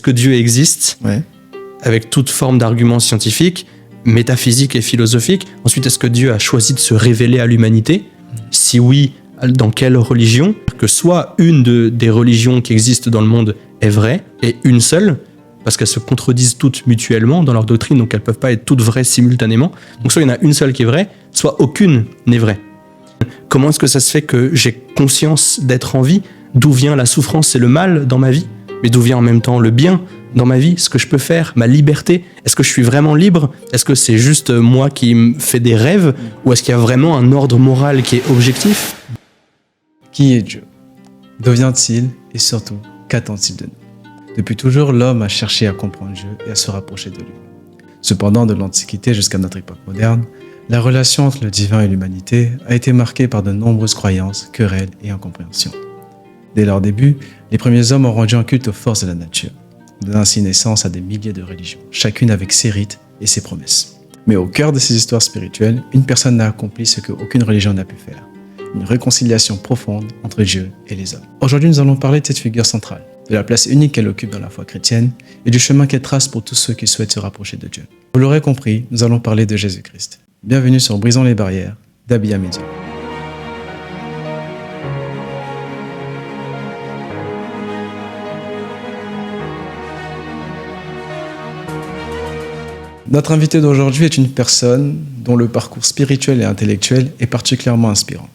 est-ce que Dieu existe ? Ouais. Avec toute forme d'arguments scientifiques, métaphysiques et philosophiques. Ensuite, est-ce que Dieu a choisi de se révéler à l'humanité ? Si oui, dans quelle religion ? Que soit une des religions qui existent dans le monde est vraie, et une seule, parce qu'elles se contredisent toutes mutuellement dans leur doctrine, donc elles ne peuvent pas être toutes vraies simultanément. Donc soit il y en a une seule qui est vraie, soit aucune n'est vraie. Comment est-ce que ça se fait que j'ai conscience d'être en vie ? D'où vient la souffrance et le mal dans ma vie ? Mais d'où vient en même temps le bien dans ma vie ? Ce que je peux faire, ma liberté ? Est-ce que je suis vraiment libre ? Est-ce que c'est juste moi qui me fais des rêves ? Ou est-ce qu'il y a vraiment un ordre moral qui est objectif ? Qui est Dieu ? D'où vient-il ? Et surtout, qu'attend-il de nous ? Depuis toujours, l'homme a cherché à comprendre Dieu et à se rapprocher de lui. Cependant, de l'Antiquité jusqu'à notre époque moderne, la relation entre le divin et l'humanité a été marquée par de nombreuses croyances, querelles et incompréhensions. Dès leur début, les premiers hommes ont rendu un culte aux forces de la nature, donnant ainsi naissance à des milliers de religions, chacune avec ses rites et ses promesses. Mais au cœur de ces histoires spirituelles, une personne a accompli ce qu'aucune religion n'a pu faire, une réconciliation profonde entre Dieu et les hommes. Aujourd'hui, nous allons parler de cette figure centrale, de la place unique qu'elle occupe dans la foi chrétienne et du chemin qu'elle trace pour tous ceux qui souhaitent se rapprocher de Dieu. Vous l'aurez compris, nous allons parler de Jésus-Christ. Bienvenue sur Brisons les barrières d'Abia Media. Notre invité d'aujourd'hui est une personne dont le parcours spirituel et intellectuel est particulièrement inspirant.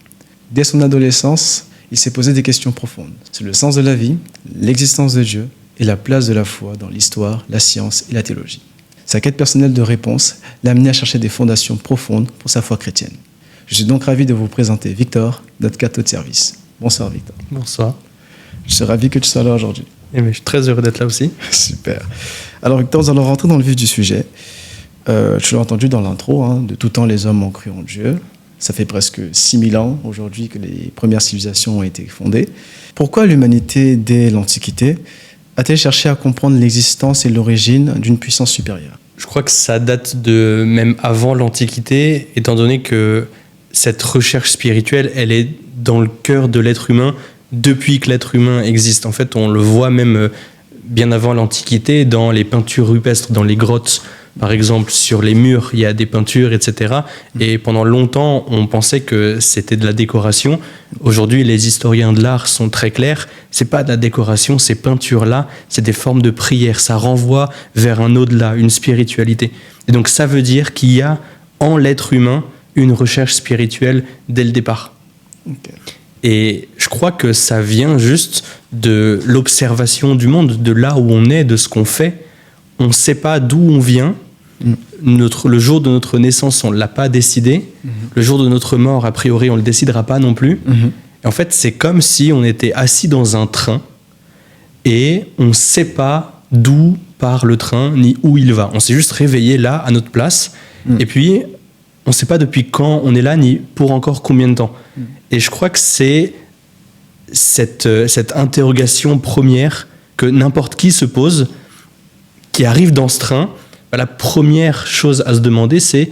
Dès son adolescence, il s'est posé des questions profondes sur le sens de la vie, l'existence de Dieu et la place de la foi dans l'histoire, la science et la théologie. Sa quête personnelle de réponse l'a amené à chercher des fondations profondes pour sa foi chrétienne. Je suis donc ravi de vous présenter Victor, notre cateau de service. Bonsoir Victor. Bonsoir. Je suis ravi que tu sois là aujourd'hui. Et je suis très heureux d'être là aussi. Super. Alors Victor, nous allons rentrer dans le vif du sujet. Tu l'as entendu dans l'intro, de tout temps les hommes ont cru en Dieu. Ça fait presque 6000 ans aujourd'hui que les premières civilisations ont été fondées. Pourquoi l'humanité, dès l'Antiquité, a-t-elle cherché à comprendre l'existence et l'origine d'une puissance supérieure ? Je crois que ça date de même avant l'Antiquité, étant donné que cette recherche spirituelle, elle est dans le cœur de l'être humain depuis que l'être humain existe. En fait, on le voit même bien avant l'Antiquité, dans les peintures rupestres, dans les grottes. Par exemple, sur les murs, il y a des peintures, etc. Et pendant longtemps, on pensait que c'était de la décoration. Aujourd'hui, les historiens de l'art sont très clairs. C'est pas de la décoration, ces peintures-là, c'est des formes de prière. Ça renvoie vers un au-delà, une spiritualité. Et donc, ça veut dire qu'il y a en l'être humain une recherche spirituelle dès le départ. Okay. Et je crois que ça vient juste de l'observation du monde, de là où on est, de ce qu'on fait. On ne sait pas d'où on vient. Le jour de notre naissance, on ne l'a pas décidé. Le jour de notre mort, a priori, on ne le décidera pas non plus. Et en fait, c'est comme si on était assis dans un train et on ne sait pas d'où part le train ni où il va. On s'est juste réveillé là, à notre place. Et puis, on ne sait pas depuis quand on est là ni pour encore combien de temps. Et je crois que c'est cette interrogation première que n'importe qui se pose, qui arrive dans ce train. La première chose à se demander, c'est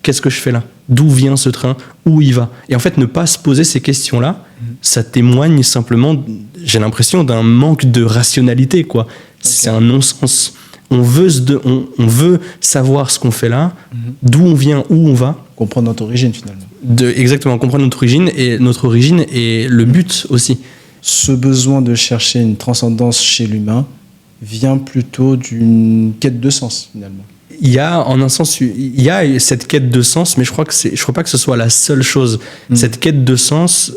qu'est-ce que je fais là ? D'où vient ce train ? Où il va ? Et en fait, ne pas se poser ces questions-là, ça témoigne simplement, j'ai l'impression, d'un manque de rationalité, quoi. Okay. C'est un non-sens. On veut savoir ce qu'on fait là, d'où on vient, où on va. Comprendre notre origine, finalement. Exactement, comprendre notre origine et le but aussi. Ce besoin de chercher une transcendance chez l'humain vient plutôt d'une quête de sens, finalement. Il y a, en un sens, il y a cette quête de sens, mais je crois pas que ce soit la seule chose. Cette quête de sens,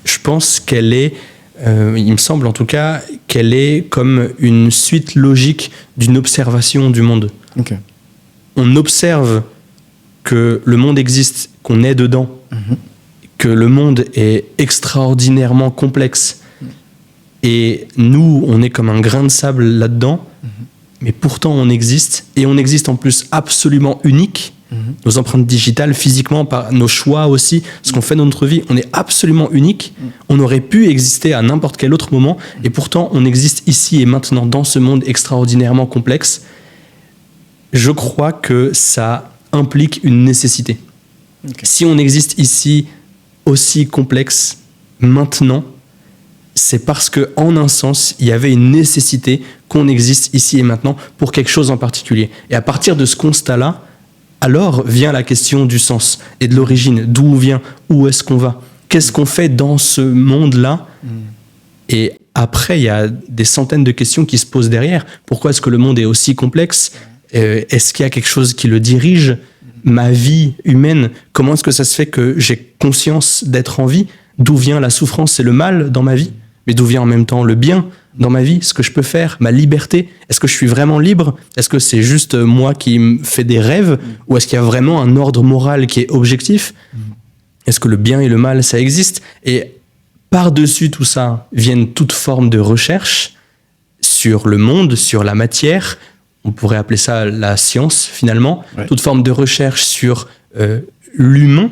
je pense qu'elle est, il me semble en tout cas, qu'elle est comme une suite logique d'une observation du monde. Okay. On observe que le monde existe, qu'on est dedans, que le monde est extraordinairement complexe. Et nous, on est comme un grain de sable là-dedans, mais pourtant on existe, et on existe en plus absolument unique. Nos empreintes digitales, physiquement, par nos choix aussi, ce qu'on fait dans notre vie, on est absolument unique. On aurait pu exister à n'importe quel autre moment, et pourtant on existe ici et maintenant dans ce monde extraordinairement complexe. Je crois que ça implique une nécessité. Okay. Si on existe ici aussi complexe, maintenant, c'est parce que, en un sens, il y avait une nécessité qu'on existe ici et maintenant pour quelque chose en particulier. Et à partir de ce constat-là, alors vient la question du sens et de l'origine, d'où on vient, où est-ce qu'on va, qu'est-ce qu'on fait dans ce monde-là. Et après, il y a des centaines de questions qui se posent derrière. Pourquoi est-ce que le monde est aussi complexe ? Est-ce qu'il y a quelque chose qui le dirige ? Ma vie humaine, comment est-ce que ça se fait que j'ai conscience d'être en vie ? D'où vient la souffrance et le mal dans ma vie ? Mais d'où vient en même temps le bien dans ma vie ? Ce que je peux faire, ma liberté ? Est-ce que je suis vraiment libre ? Est-ce que c'est juste moi qui me fais des rêves ? Ou est-ce qu'il y a vraiment un ordre moral qui est objectif ? Est-ce que le bien et le mal, ça existe ? Et par-dessus tout ça viennent toutes formes de recherche sur le monde, sur la matière. On pourrait appeler ça la science, finalement. Ouais. Toute forme de recherche sur l'humain.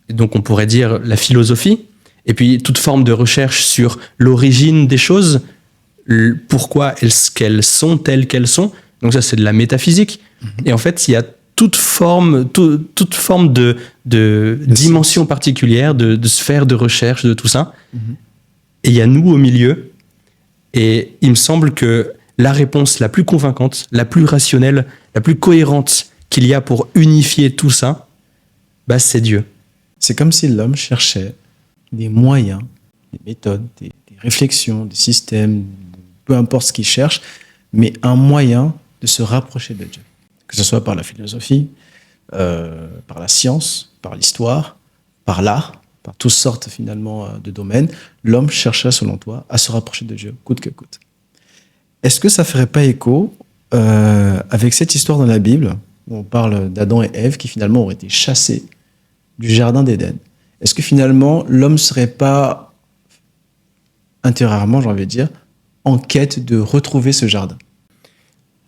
Et donc, on pourrait dire la philosophie. Et puis, toute forme de recherche sur l'origine des choses. Pourquoi est-ce qu'elles sont telles qu'elles sont. Donc ça, c'est de la métaphysique. Et en fait, il y a toute forme de dimension particulière, de sphère de recherche, de tout ça. Et il y a nous au milieu. Et il me semble que la réponse la plus convaincante, la plus rationnelle, la plus cohérente qu'il y a pour unifier tout ça, bah, c'est Dieu. C'est comme si l'homme cherchait des moyens, des méthodes, des réflexions, des systèmes, peu importe ce qu'il cherche, mais un moyen de se rapprocher de Dieu. Que ce soit par la philosophie, par la science, par l'histoire, par l'art, par toutes sortes finalement de domaines, l'homme cherchait, selon toi, à se rapprocher de Dieu, coûte que coûte. Est-ce que ça ne ferait pas écho avec cette histoire dans la Bible où on parle d'Adam et Ève qui finalement auraient été chassés du jardin d'Éden? Est-ce que finalement l'homme ne serait pas intérieurement, j'ai envie de dire, en quête de retrouver ce jardin?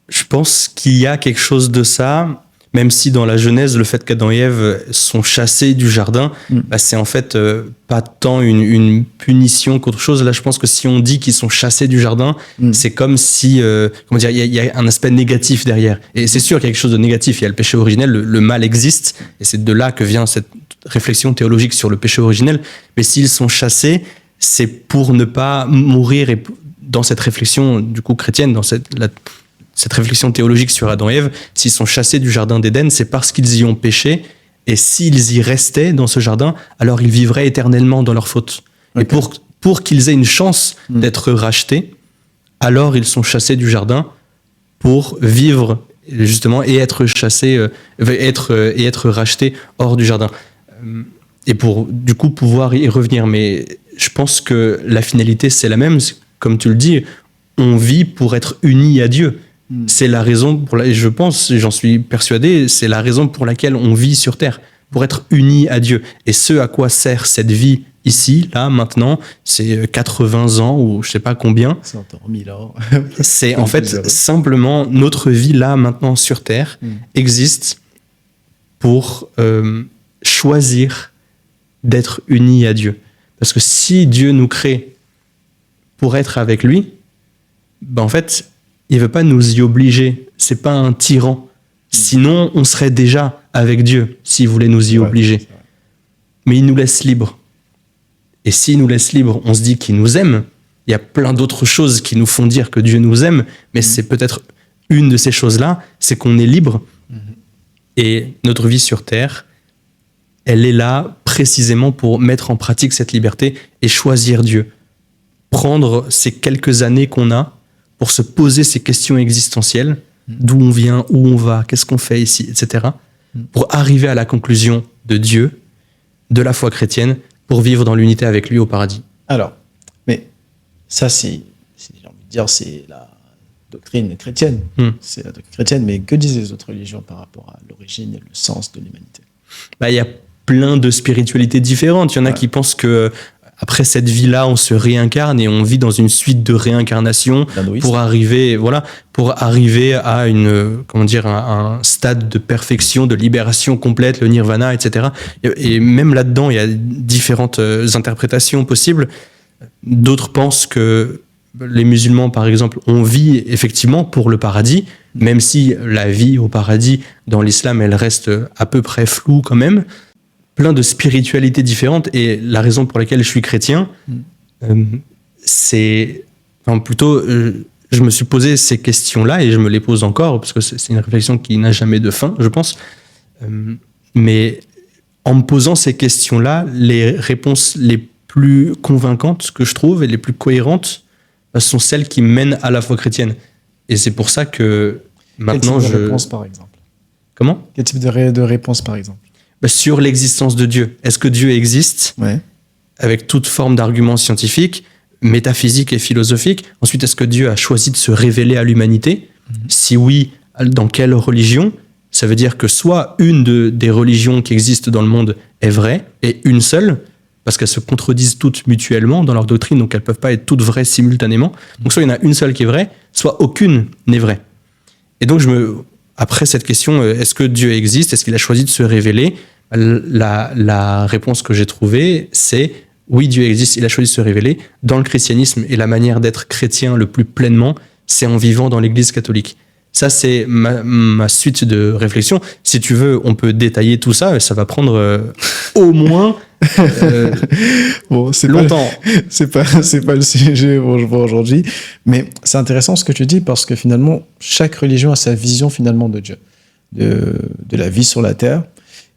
Je pense qu'il y a quelque chose de ça, même si dans la Genèse, le fait qu'Adam et Ève sont chassés du jardin, bah c'est en fait pas tant une punition qu'autre chose. Là, je pense que si on dit qu'ils sont chassés du jardin, c'est comme si, comment dire, il y a un aspect négatif derrière. Et c'est sûr qu'il y a quelque chose de négatif. Il y a le péché originel, le mal existe, et c'est de là que vient cette réflexion théologique sur le péché originel. Mais s'ils sont chassés, c'est pour ne pas mourir. Et dans cette réflexion, du coup, chrétienne, dans cette réflexion théologique sur Adam et Ève, s'ils sont chassés du jardin d'Éden, c'est parce qu'ils y ont péché, et s'ils y restaient dans ce jardin, alors ils vivraient éternellement dans leur faute. Okay. Et pour qu'ils aient une chance d'être rachetés, alors ils sont chassés du jardin pour vivre justement et être chassés, être rachetés hors du jardin. Et pour du coup pouvoir y revenir. Mais je pense que la finalité c'est la même, comme tu le dis, on vit pour être unis à Dieu. C'est la raison pour laquelle, je pense, j'en suis persuadé, c'est la raison pour laquelle on vit sur Terre, pour être unis à Dieu. Et ce à quoi sert cette vie ici, là, maintenant, c'est 80 ans ou je sais pas combien. 100 ans, 1000 ans. C'est en fait simplement notre vie là, maintenant, sur Terre, existe pour choisir d'être unis à Dieu. Parce que si Dieu nous crée pour être avec lui, ben en fait, il ne veut pas nous y obliger. C'est pas un tyran. Sinon, on serait déjà avec Dieu s'il voulait nous y obliger. Mais il nous laisse libres. Et s'il nous laisse libres, on se dit qu'il nous aime. Il y a plein d'autres choses qui nous font dire que Dieu nous aime, mais c'est peut-être une de ces choses-là, c'est qu'on est libre. Et notre vie sur Terre, elle est là précisément pour mettre en pratique cette liberté et choisir Dieu. Prendre ces quelques années qu'on a pour se poser ces questions existentielles, d'où on vient, où on va, qu'est-ce qu'on fait ici, etc., pour arriver à la conclusion de Dieu, de la foi chrétienne, pour vivre dans l'unité avec lui au paradis. Alors, mais ça, j'ai envie de dire, c'est la doctrine chrétienne. C'est la doctrine chrétienne, mais que disent les autres religions par rapport à l'origine et le sens de l'humanité? Bah, y a plein de spiritualités différentes. Il y en a qui pensent que après cette vie-là, on se réincarne et on vit dans une suite de réincarnation pour arriver à un stade de perfection, de libération complète, le nirvana, etc. Et même là-dedans, il y a différentes interprétations possibles. D'autres pensent que les musulmans, par exemple, on vit effectivement pour le paradis, même si la vie au paradis, dans l'islam, elle reste à peu près floue quand même. Plein de spiritualités différentes, et la raison pour laquelle je suis chrétien, je me suis posé ces questions-là et je me les pose encore parce que c'est une réflexion qui n'a jamais de fin, je pense. Mais en me posant ces questions-là, les réponses les plus convaincantes que je trouve et les plus cohérentes sont celles qui mènent à la foi chrétienne. Et c'est pour ça que maintenant Quel type de réponse, par exemple? Comment ? Quel type de réponse, par exemple? Sur l'existence de Dieu. Est-ce que Dieu existe ? Ouais. Avec toute forme d'arguments scientifiques, métaphysiques et philosophiques. Ensuite, est-ce que Dieu a choisi de se révéler à l'humanité ? Si oui, dans quelle religion ? Ça veut dire que soit une des religions qui existent dans le monde est vraie, et une seule, parce qu'elles se contredisent toutes mutuellement dans leur doctrine, donc elles ne peuvent pas être toutes vraies simultanément. Donc soit il y en a une seule qui est vraie, soit aucune n'est vraie. Et donc après cette question, est-ce que Dieu existe ? Est-ce qu'il a choisi de se révéler ? La réponse que j'ai trouvée, c'est oui, Dieu existe, il a choisi de se révéler dans le christianisme, et la manière d'être chrétien le plus pleinement, c'est en vivant dans l'Église catholique. Ça, c'est ma suite de réflexion. Si tu veux, on peut détailler tout ça, ça va prendre au moins bon, c'est longtemps. C'est pas le sujet pour aujourd'hui, mais c'est intéressant ce que tu dis parce que finalement, chaque religion a sa vision finalement de Dieu, de la vie sur la terre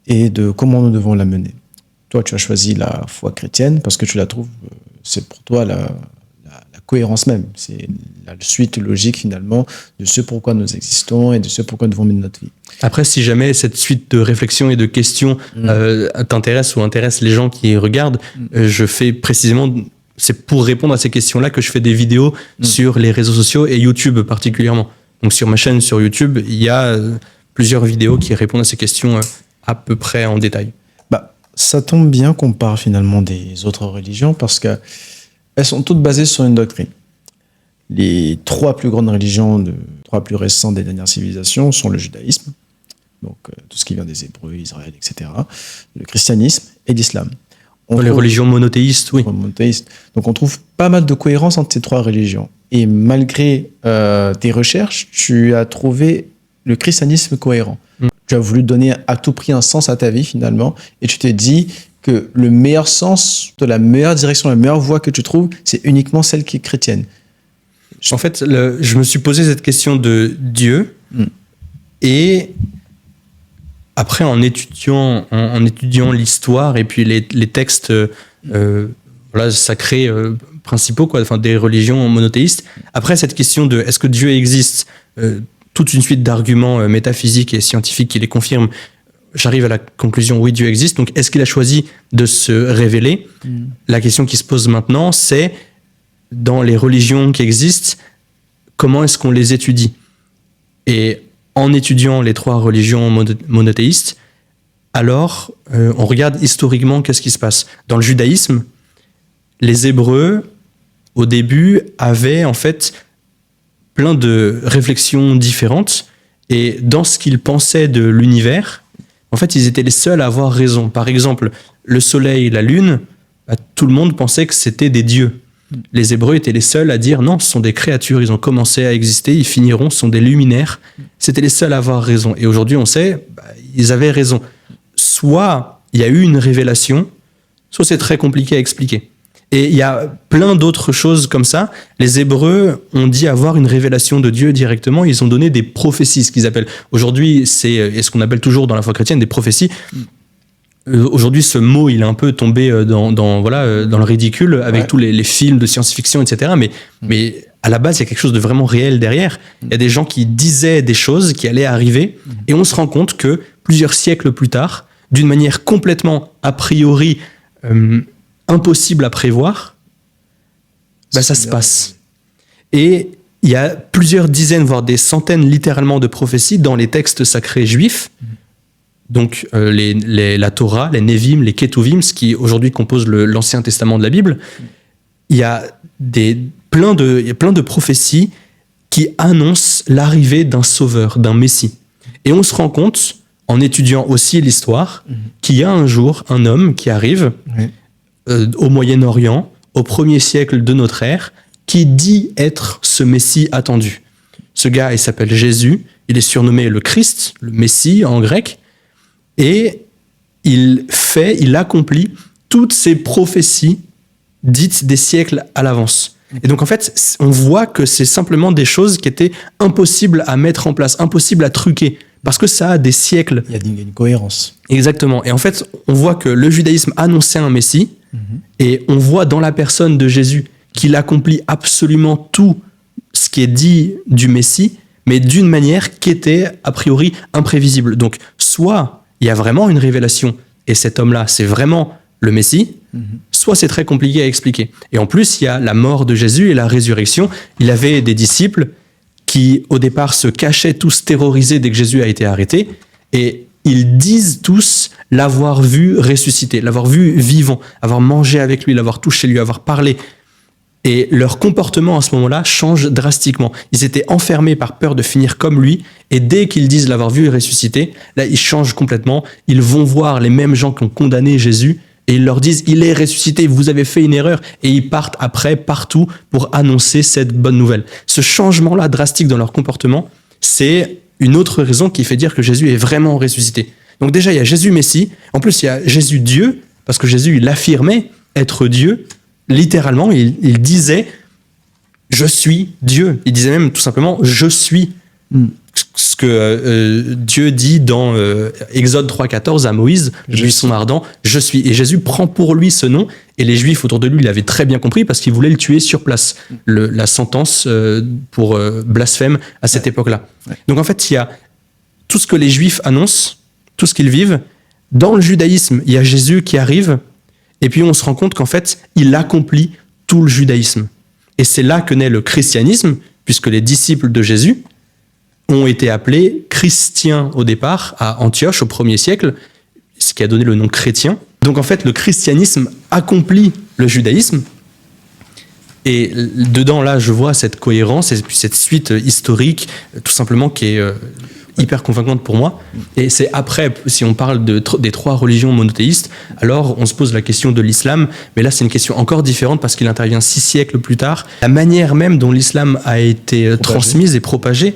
et de comment nous devons la mener. Toi, tu as choisi la foi chrétienne parce que tu la trouves, c'est pour toi la cohérence même. C'est la suite logique finalement de ce pourquoi nous existons et de ce pourquoi nous devons mener notre vie. Après, si jamais cette suite de réflexions et de questions t'intéresse ou intéresse les gens qui regardent, je fais précisément, c'est pour répondre à ces questions-là que je fais des vidéos sur les réseaux sociaux et YouTube particulièrement. Donc sur ma chaîne sur YouTube, il y a plusieurs vidéos qui répondent à ces questions à peu près en détail. Ça tombe bien qu'on parle finalement des autres religions parce qu'elles sont toutes basées sur une doctrine. Les trois plus grandes religions, trois plus récentes des dernières civilisations sont le judaïsme, donc tout ce qui vient des Hébreux, Israël, etc., le christianisme et l'islam. Les religions monothéistes, oui. Monothéistes. Donc on trouve pas mal de cohérence entre ces trois religions. Et malgré tes recherches, tu as trouvé le christianisme cohérent. Tu as voulu donner à tout prix un sens à ta vie finalement, et tu t'es dit que le meilleur sens, la meilleure direction, la meilleure voie que tu trouves, c'est uniquement celle qui est chrétienne. En fait, je me suis posé cette question de Dieu, et après en étudiant l'histoire et puis les textes sacrés principaux, des religions monothéistes, après cette question de est-ce que Dieu existe, toute une suite d'arguments métaphysiques et scientifiques qui les confirment, j'arrive à la conclusion, oui, Dieu existe. Donc, est-ce qu'il a choisi de se révéler ? La question qui se pose maintenant, c'est, dans les religions qui existent, comment est-ce qu'on les étudie ? Et en étudiant les trois religions monothéistes, alors, on regarde historiquement qu'est-ce qui se passe. Dans le judaïsme, les Hébreux, au début, avaient en fait plein de réflexions différentes, et dans ce qu'ils pensaient de l'univers, en fait, ils étaient les seuls à avoir raison. Par exemple, le soleil, la lune, tout le monde pensait que c'était des dieux. Les Hébreux étaient les seuls à dire non, ce sont des créatures, ils ont commencé à exister, ils finiront, ce sont des luminaires. C'était les seuls à avoir raison. Et aujourd'hui, on sait, ils avaient raison. Soit il y a eu une révélation, soit c'est très compliqué à expliquer. Et il y a plein d'autres choses comme ça. Les Hébreux ont dit avoir une révélation de Dieu directement. Ils ont donné des prophéties, ce qu'ils appellent. Aujourd'hui, c'est ce qu'on appelle toujours dans la foi chrétienne des prophéties. Aujourd'hui, ce mot, il est un peu tombé dans le ridicule avec tous les films de science-fiction, etc. Mais à la base, il y a quelque chose de vraiment réel derrière. Il y a des gens qui disaient des choses qui allaient arriver. Et on se rend compte que plusieurs siècles plus tard, d'une manière complètement a priori impossible à prévoir, ça se passe. Et il y a plusieurs dizaines, voire des centaines littéralement de prophéties dans les textes sacrés juifs, donc la Torah, les Nevim, les Ketuvim, ce qui aujourd'hui compose l'Ancien Testament de la Bible. Il y a plein de prophéties qui annoncent l'arrivée d'un sauveur, d'un Messie. Et on se rend compte, en étudiant aussi l'histoire, qu'il y a un jour un homme qui arrive au Moyen-Orient, au 1er siècle de notre ère, qui dit être ce Messie attendu. Ce gars, il s'appelle Jésus, il est surnommé le Christ, le Messie en grec, et il accomplit toutes ces prophéties dites des siècles à l'avance. Et donc en fait, on voit que c'est simplement des choses qui étaient impossibles à mettre en place, impossibles à truquer, parce que ça a des siècles. Il y a une cohérence. Exactement. Et en fait, on voit que le judaïsme annonçait un Messie, et on voit dans la personne de Jésus qu'il accomplit absolument tout ce qui est dit du Messie, mais d'une manière qui était a priori imprévisible. Donc, soit il y a vraiment une révélation, et cet homme-là, c'est vraiment le Messie, soit c'est très compliqué à expliquer. Et en plus, il y a la mort de Jésus et la résurrection. Il avait des disciples qui, au départ, se cachaient tous terrorisés dès que Jésus a été arrêté, et ils disent tous l'avoir vu ressusciter, l'avoir vu vivant, avoir mangé avec lui, l'avoir touché, lui avoir parlé. Et leur comportement à ce moment-là change drastiquement. Ils étaient enfermés par peur de finir comme lui, et dès qu'ils disent l'avoir vu ressusciter, là, ils changent complètement. Ils vont voir les mêmes gens qui ont condamné Jésus, et ils leur disent « Il est ressuscité, vous avez fait une erreur », et ils partent après partout pour annoncer cette bonne nouvelle. Ce changement-là drastique dans leur comportement, c'est une autre raison qui fait dire que Jésus est vraiment ressuscité. Donc déjà, il y a Jésus Messie, en plus il y a Jésus Dieu, parce que Jésus, il affirmait être Dieu. Littéralement, il disait « Je suis Dieu ». Il disait même tout simplement « Je suis ». Ce que Dieu dit dans Exode 3,14 à Moïse, le buisson ardent, « Je suis ». Et Jésus prend pour lui ce nom, et les Juifs autour de lui l'avaient très bien compris parce qu'ils voulaient le tuer sur place. La sentence pour blasphème à cette époque-là. Donc en fait, il y a tout ce que les Juifs annoncent, tout ce qu'ils vivent. Dans le judaïsme, il y a Jésus qui arrive, et puis on se rend compte qu'en fait, il accomplit tout le judaïsme. Et c'est là que naît le christianisme, puisque les disciples de Jésus ont été appelés chrétiens au départ, à Antioche au 1er siècle, ce qui a donné le nom chrétien. Donc en fait, le christianisme accomplit le judaïsme. Et dedans, là, je vois cette cohérence et puis cette suite historique, tout simplement, qui est hyper convaincante pour moi. Et c'est après, si on parle des trois religions monothéistes, alors on se pose la question de l'islam, mais là c'est une question encore différente parce qu'il intervient 6 siècles plus tard. La manière même dont l'islam a été transmise et propagée,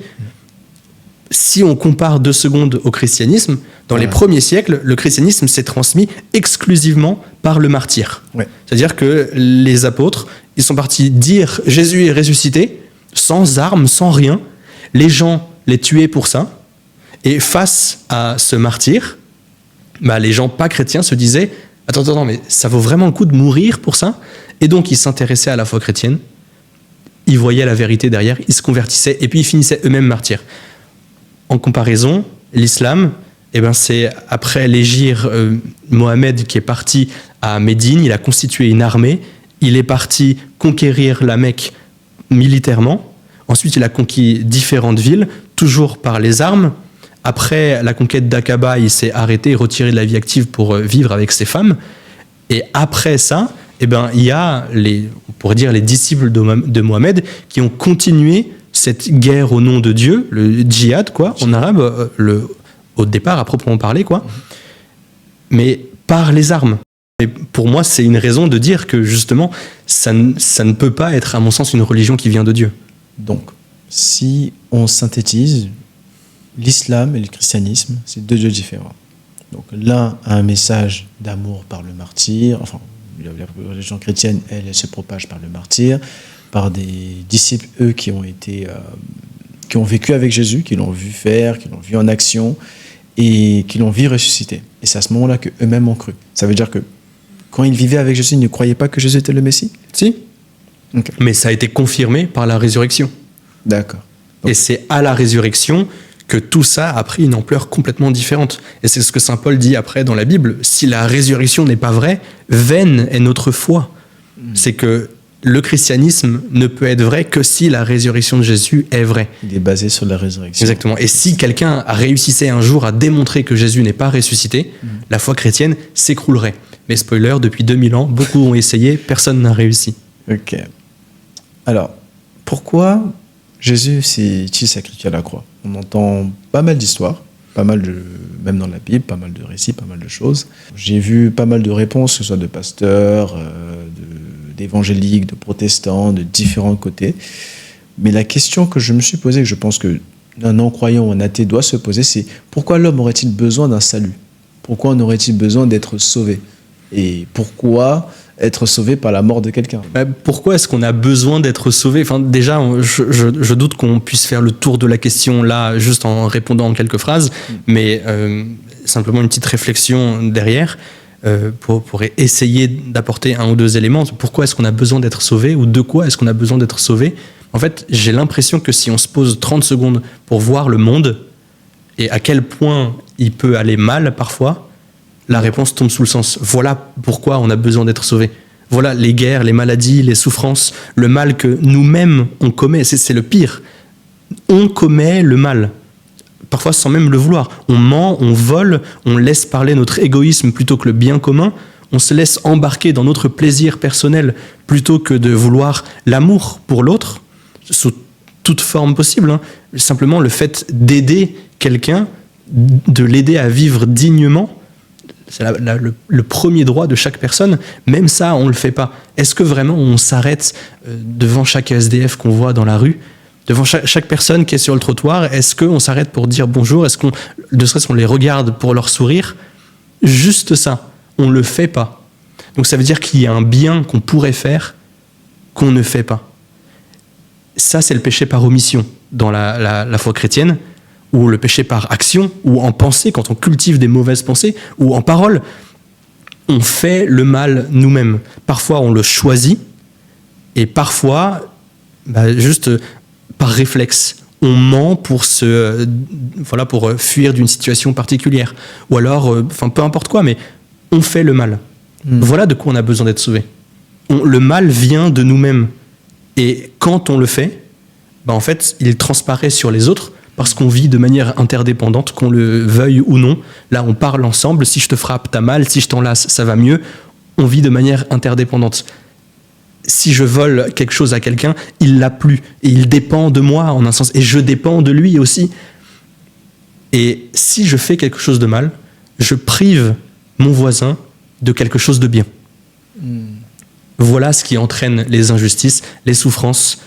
si on compare 2 secondes au christianisme, dans les premiers siècles, le christianisme s'est transmis exclusivement par le martyr. C'est-à-dire que les apôtres, ils sont partis dire Jésus est ressuscité, sans armes, sans rien. Les gens les tuaient pour ça. Et face à ce martyr, les gens pas chrétiens se disaient « Attends, mais ça vaut vraiment le coup de mourir pour ça ?» Et donc, ils s'intéressaient à la foi chrétienne, ils voyaient la vérité derrière, ils se convertissaient, et puis ils finissaient eux-mêmes martyrs. En comparaison, l'islam, c'est après l'hégire Mohammed qui est parti à Médine, il a constitué une armée, il est parti conquérir la Mecque militairement, ensuite il a conquis différentes villes, toujours par les armes. Après la conquête d'Aqaba, il s'est arrêté et retiré de la vie active pour vivre avec ses femmes. Et après ça, il y a on pourrait dire les disciples de Mohammed qui ont continué cette guerre au nom de Dieu, le djihad, en arabe, au départ, à proprement parler, mais par les armes. Et pour moi, c'est une raison de dire que justement, ça ne peut pas être, à mon sens, une religion qui vient de Dieu. Donc, si on synthétise, l'islam et le christianisme, c'est 2 dieux différents. Donc l'un a un message d'amour par le martyr, enfin la religion chrétienne, elle se propage par le martyr, par des disciples, eux, qui ont vécu avec Jésus, qui l'ont vu faire, qui l'ont vu en action, et qui l'ont vu ressusciter. Et c'est à ce moment-là qu'eux-mêmes ont cru. Ça veut dire que quand ils vivaient avec Jésus, ils ne croyaient pas que Jésus était le Messie ? Si. Okay. Mais ça a été confirmé par la résurrection. D'accord. Et c'est à la résurrection que tout ça a pris une ampleur complètement différente. Et c'est ce que saint Paul dit après dans la Bible. Si la résurrection n'est pas vraie, vaine est notre foi. C'est que le christianisme ne peut être vrai que si la résurrection de Jésus est vraie. Il est basé sur la résurrection. Exactement. Et si quelqu'un réussissait un jour à démontrer que Jésus n'est pas ressuscité, la foi chrétienne s'écroulerait. Mais spoiler, depuis 2000 ans, beaucoup ont essayé, personne n'a réussi. Ok. Alors, pourquoi Jésus s'est-il sacrifié à la croix ? On entend pas mal d'histoires, même dans la Bible, pas mal de récits, pas mal de choses. J'ai vu pas mal de réponses, que ce soit de pasteurs, d'évangéliques, de protestants, de différents côtés. Mais la question que je me suis posée, que je pense qu'un non-croyant ou un athée doit se poser, c'est pourquoi l'homme aurait-il besoin d'un salut ? Pourquoi en aurait-il besoin d'être sauvé ? Et pourquoi être sauvé par la mort de quelqu'un. Pourquoi est-ce qu'on a besoin d'être sauvé? Enfin, déjà, je doute qu'on puisse faire le tour de la question là, juste en répondant en quelques phrases, mais simplement une petite réflexion derrière pour essayer d'apporter un ou deux éléments. Pourquoi est-ce qu'on a besoin d'être sauvé ou de quoi est-ce qu'on a besoin d'être sauvé? En fait, j'ai l'impression que si on se pose 30 secondes pour voir le monde et à quel point il peut aller mal parfois, la réponse tombe sous le sens. Voilà pourquoi on a besoin d'être sauvé. Voilà les guerres, les maladies, les souffrances, le mal que nous-mêmes on commet. C'est le pire. On commet le mal, parfois sans même le vouloir. On ment, on vole, on laisse parler notre égoïsme plutôt que le bien commun. On se laisse embarquer dans notre plaisir personnel plutôt que de vouloir l'amour pour l'autre, sous toute forme possible. Simplement le fait d'aider quelqu'un, de l'aider à vivre dignement, c'est le premier droit de chaque personne. Même ça, on ne le fait pas. Est-ce que vraiment on s'arrête devant chaque SDF qu'on voit dans la rue, devant chaque personne qui est sur le trottoir? Est-ce qu'on s'arrête pour dire bonjour? Est-ce qu'on, de ce fait, on les regarde pour leur sourire? Juste ça, on ne le fait pas. Donc ça veut dire qu'il y a un bien qu'on pourrait faire qu'on ne fait pas. Ça, c'est le péché par omission dans la foi chrétienne, ou le péché par action, ou en pensée, quand on cultive des mauvaises pensées, ou en parole. On fait le mal nous-mêmes. Parfois, on le choisit, et parfois, juste par réflexe. On ment pour pour fuir d'une situation particulière. Ou alors, peu importe quoi, mais on fait le mal. Voilà de quoi on a besoin d'être sauvé. Le mal vient de nous-mêmes. Et quand on le fait, en fait, il transparaît sur les autres, parce qu'on vit de manière interdépendante, qu'on le veuille ou non. Là, on parle ensemble. Si je te frappe, t'as mal. Si je t'enlace, ça va mieux. On vit de manière interdépendante. Si je vole quelque chose à quelqu'un, il l'a plus. Et il dépend de moi, en un sens. Et je dépends de lui aussi. Et si je fais quelque chose de mal, je prive mon voisin de quelque chose de bien. Voilà ce qui entraîne les injustices, les souffrances,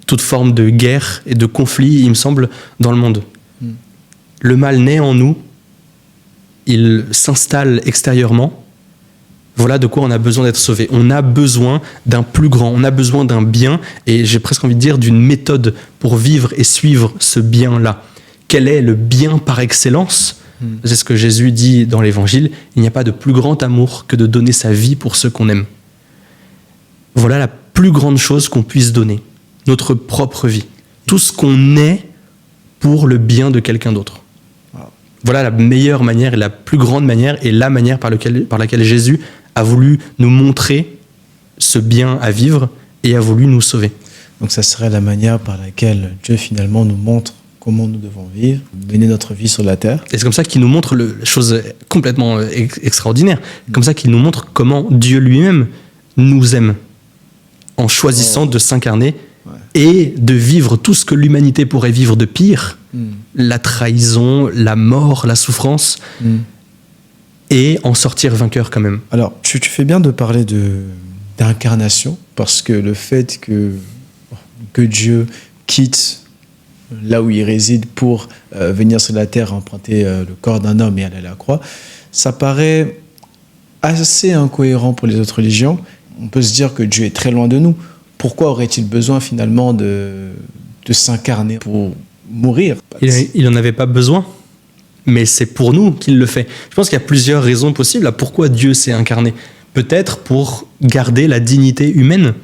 toute forme de guerre et de conflit, il me semble, dans le monde. Le mal naît en nous, il s'installe extérieurement. Voilà de quoi on a besoin d'être sauvé. On a besoin d'un plus grand, on a besoin d'un bien, et j'ai presque envie de dire d'une méthode pour vivre et suivre ce bien-là. Quel est le bien par excellence? C'est ce que Jésus dit dans l'Évangile. Il n'y a pas de plus grand amour que de donner sa vie pour ceux qu'on aime. Voilà la plus grande chose qu'on puisse donner. Notre propre vie. Tout ce qu'on est pour le bien de quelqu'un d'autre. Voilà la meilleure manière et la plus grande manière et la manière par laquelle Jésus a voulu nous montrer ce bien à vivre et a voulu nous sauver. Donc ça serait la manière par laquelle Dieu finalement nous montre comment nous devons vivre, mener notre vie sur la terre. Et c'est comme ça qu'il nous montre la chose complètement extraordinaire. Comme ça qu'il nous montre comment Dieu lui-même nous aime en choisissant de s'incarner et de vivre tout ce que l'humanité pourrait vivre de pire, la trahison, la mort, la souffrance, et en sortir vainqueur quand même. Alors, tu fais bien de parler d'incarnation, parce que le fait que Dieu quitte là où il réside pour venir sur la terre, emprunter le corps d'un homme et aller à la croix, ça paraît assez incohérent pour les autres religions. On peut se dire que Dieu est très loin de nous. Pourquoi aurait-il besoin finalement de s'incarner pour mourir? Il n'en avait pas besoin, mais c'est pour nous qu'il le fait. Je pense qu'il y a plusieurs raisons possibles à pourquoi Dieu s'est incarné. Peut-être pour garder la dignité humaine.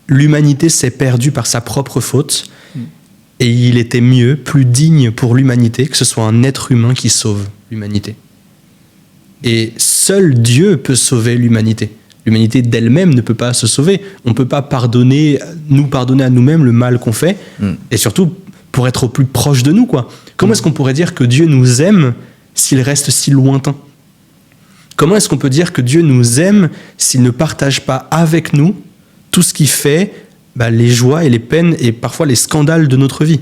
L'humanité s'est perdue par sa propre faute, et il était mieux, plus digne pour l'humanité, que ce soit un être humain qui sauve l'humanité. Et seul Dieu peut sauver l'humanité. L'humanité d'elle-même ne peut pas se sauver. On ne peut pas nous pardonner à nous-mêmes le mal qu'on fait, et surtout pour être au plus proche de nous, quoi. Comment est-ce qu'on pourrait dire que Dieu nous aime s'il reste si lointain? Comment est-ce qu'on peut dire que Dieu nous aime s'il ne partage pas avec nous tout ce qui fait les joies et les peines et parfois les scandales de notre vie?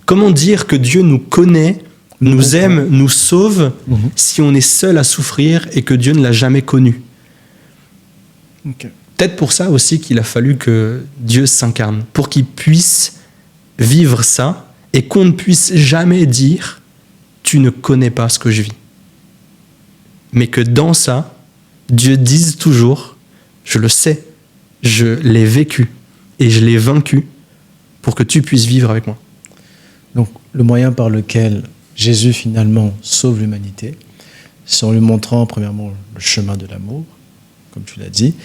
Comment dire que Dieu nous connaît, nous aime, nous sauve si on est seul à souffrir et que Dieu ne l'a jamais connu? Peut-être pour ça aussi qu'il a fallu que Dieu s'incarne, pour qu'il puisse vivre ça et qu'on ne puisse jamais dire « tu ne connais pas ce que je vis ». Mais que dans ça, Dieu dise toujours « Je le sais. Je l'ai vécu. Et je l'ai vaincu pour que tu puisses vivre avec moi. Donc, le moyen par lequel Jésus finalement sauve l'humanité, c'est en lui montrant premièrement le chemin de l'amour, comme tu l'as dit,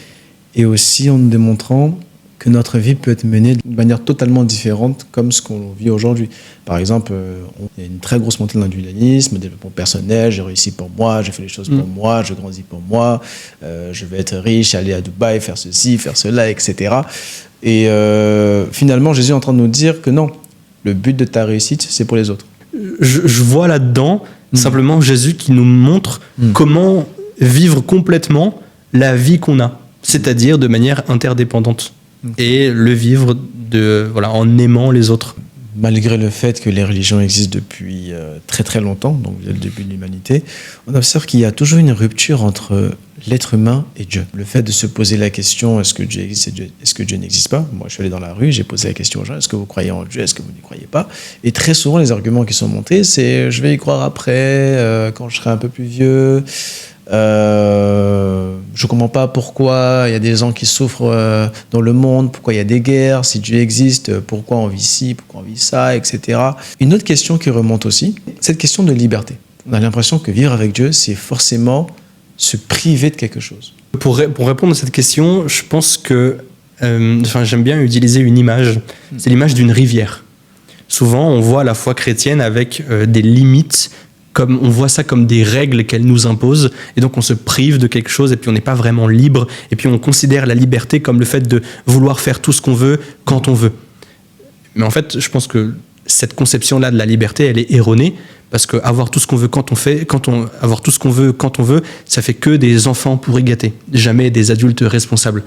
et aussi en nous démontrant que notre vie peut être menée d'une manière totalement différente comme ce qu'on vit aujourd'hui. Par exemple, il y a une très grosse montée de l'individualisme, développement personnel, j'ai réussi pour moi, je fais les choses pour moi, je grandis pour moi, je vais être riche, aller à Dubaï, faire ceci, faire cela, etc. Et finalement, Jésus est en train de nous dire que non, le but de ta réussite, c'est pour les autres. Je vois là-dedans simplement Jésus qui nous montre comment vivre complètement la vie qu'on a, c'est-à-dire de manière interdépendante. Et le vivre en aimant les autres. Malgré le fait que les religions existent depuis très très longtemps, donc dès le début de l'humanité, on observe qu'il y a toujours une rupture entre l'être humain et Dieu. Le fait de se poser la question, est-ce que Dieu existe, est-ce que Dieu n'existe pas? Moi, je suis allé dans la rue, j'ai posé la question aux gens, est-ce que vous croyez en Dieu, est-ce que vous n'y croyez pas? Et très souvent, les arguments qui sont montés, c'est je vais y croire après, quand je serai un peu plus vieux. Je comprends pas pourquoi il y a des gens qui souffrent dans le monde, pourquoi il y a des guerres, si Dieu existe, pourquoi on vit ci, pourquoi on vit ça, etc. Une autre question qui remonte aussi, cette question de liberté. On a l'impression que vivre avec Dieu, c'est forcément se priver de quelque chose. Pour répondre à cette question, je pense que j'aime bien utiliser une image, c'est l'image d'une rivière. Souvent, on voit la foi chrétienne avec des limites, comme on voit ça comme des règles qu'elle nous impose, et donc on se prive de quelque chose, et puis on n'est pas vraiment libre, et puis on considère la liberté comme le fait de vouloir faire tout ce qu'on veut, quand on veut. Mais en fait, je pense que cette conception-là de la liberté, elle est erronée, parce que avoir tout ce qu'on veut avoir tout ce qu'on veut quand on veut, ça fait que des enfants pourri gâtés, jamais des adultes responsables.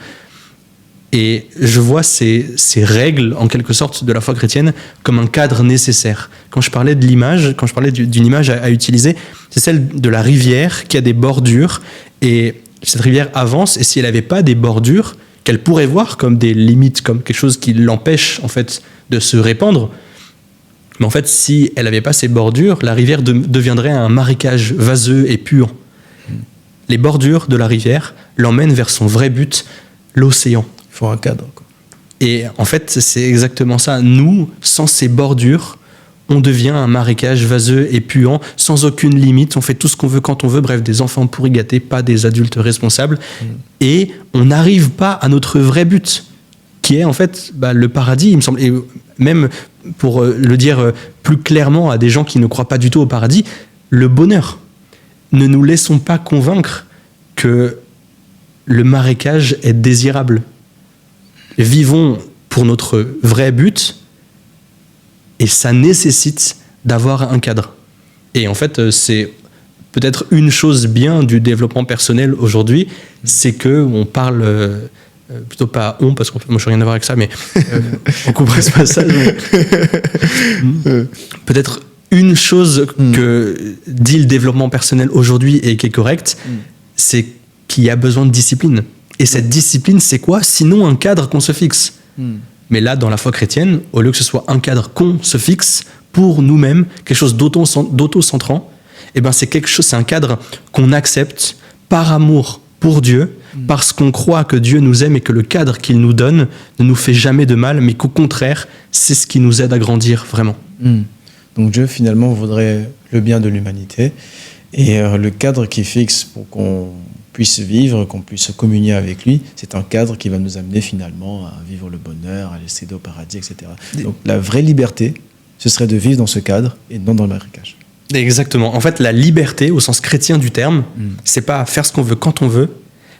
Et je vois ces règles, en quelque sorte, de la foi chrétienne comme un cadre nécessaire. Quand je parlais de l'image, quand je parlais d'une image à utiliser, c'est celle de la rivière qui a des bordures. Et cette rivière avance, et si elle n'avait pas des bordures, qu'elle pourrait voir comme des limites, comme quelque chose qui l'empêche en fait, de se répandre, mais en fait, si elle n'avait pas ces bordures, la rivière deviendrait un marécage vaseux et puant. Les bordures de la rivière l'emmènent vers son vrai but, l'océan. Il faut un cadre, quoi. Et en fait, c'est exactement ça. Nous, sans ces bordures, on devient un marécage vaseux et puant, sans aucune limite. On fait tout ce qu'on veut quand on veut. Bref, des enfants pourri gâtés, pas des adultes responsables. Et on n'arrive pas à notre vrai but, qui est en fait le paradis, il me semble. Et même, pour le dire plus clairement à des gens qui ne croient pas du tout au paradis, le bonheur. Ne nous laissons pas convaincre que le marécage est désirable. Vivons pour notre vrai but, et ça nécessite d'avoir un cadre. Et en fait, c'est peut-être une chose bien du développement personnel aujourd'hui, c'est qu'on parle, plutôt pas on, parce que moi je n'ai rien à voir avec ça, mais on couperait ce passage. Peut-être une chose que dit le développement personnel aujourd'hui et qui est correcte, c'est qu'il y a besoin de discipline. Et cette discipline, c'est quoi? Sinon un cadre qu'on se fixe. Mais là, dans la foi chrétienne, au lieu que ce soit un cadre qu'on se fixe pour nous-mêmes, quelque chose d'auto-centrant, eh ben c'est un cadre qu'on accepte par amour pour Dieu, parce qu'on croit que Dieu nous aime et que le cadre qu'il nous donne ne nous fait jamais de mal, mais qu'au contraire, c'est ce qui nous aide à grandir vraiment. Donc Dieu, finalement, voudrait le bien de l'humanité. Et le cadre qu'il fixe pour qu'on puisse vivre, qu'on puisse communier avec lui, c'est un cadre qui va nous amener finalement à vivre le bonheur, à laisser au paradis, etc. Donc la vraie liberté, ce serait de vivre dans ce cadre et non dans le marécage. Exactement. En fait, la liberté, au sens chrétien du terme, c'est pas faire ce qu'on veut quand on veut.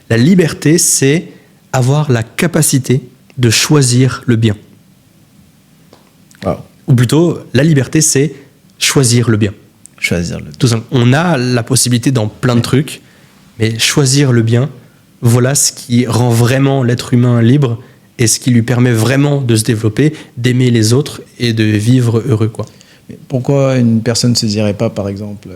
La liberté, c'est avoir la capacité de choisir le bien. Wow. Ou plutôt, la liberté, c'est choisir le bien. Choisir le bien. Tout simple. On a la possibilité dans plein de trucs, mais choisir le bien, voilà ce qui rend vraiment l'être humain libre et ce qui lui permet vraiment de se développer, d'aimer les autres et de vivre heureux, quoi. Mais pourquoi une personne ne se dirait pas, par exemple,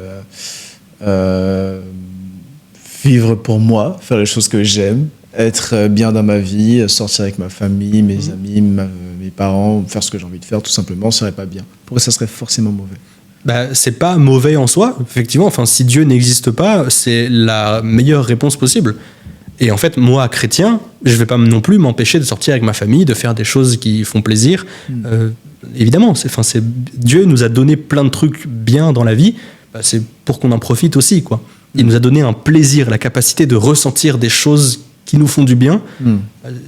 vivre pour moi, faire les choses que j'aime, être bien dans ma vie, sortir avec ma famille, mes amis, mes parents, faire ce que j'ai envie de faire, tout simplement, ce serait pas bien? Pourquoi ça serait forcément mauvais? C'est pas mauvais en soi, effectivement. Enfin, si Dieu n'existe pas, c'est la meilleure réponse possible. Et en fait, moi, chrétien, je vais pas non plus m'empêcher de sortir avec ma famille, de faire des choses qui font plaisir. Évidemment, Dieu nous a donné plein de trucs bien dans la vie, c'est pour qu'on en profite aussi, quoi. Il nous a donné un plaisir, la capacité de ressentir des choses qui nous font du bien.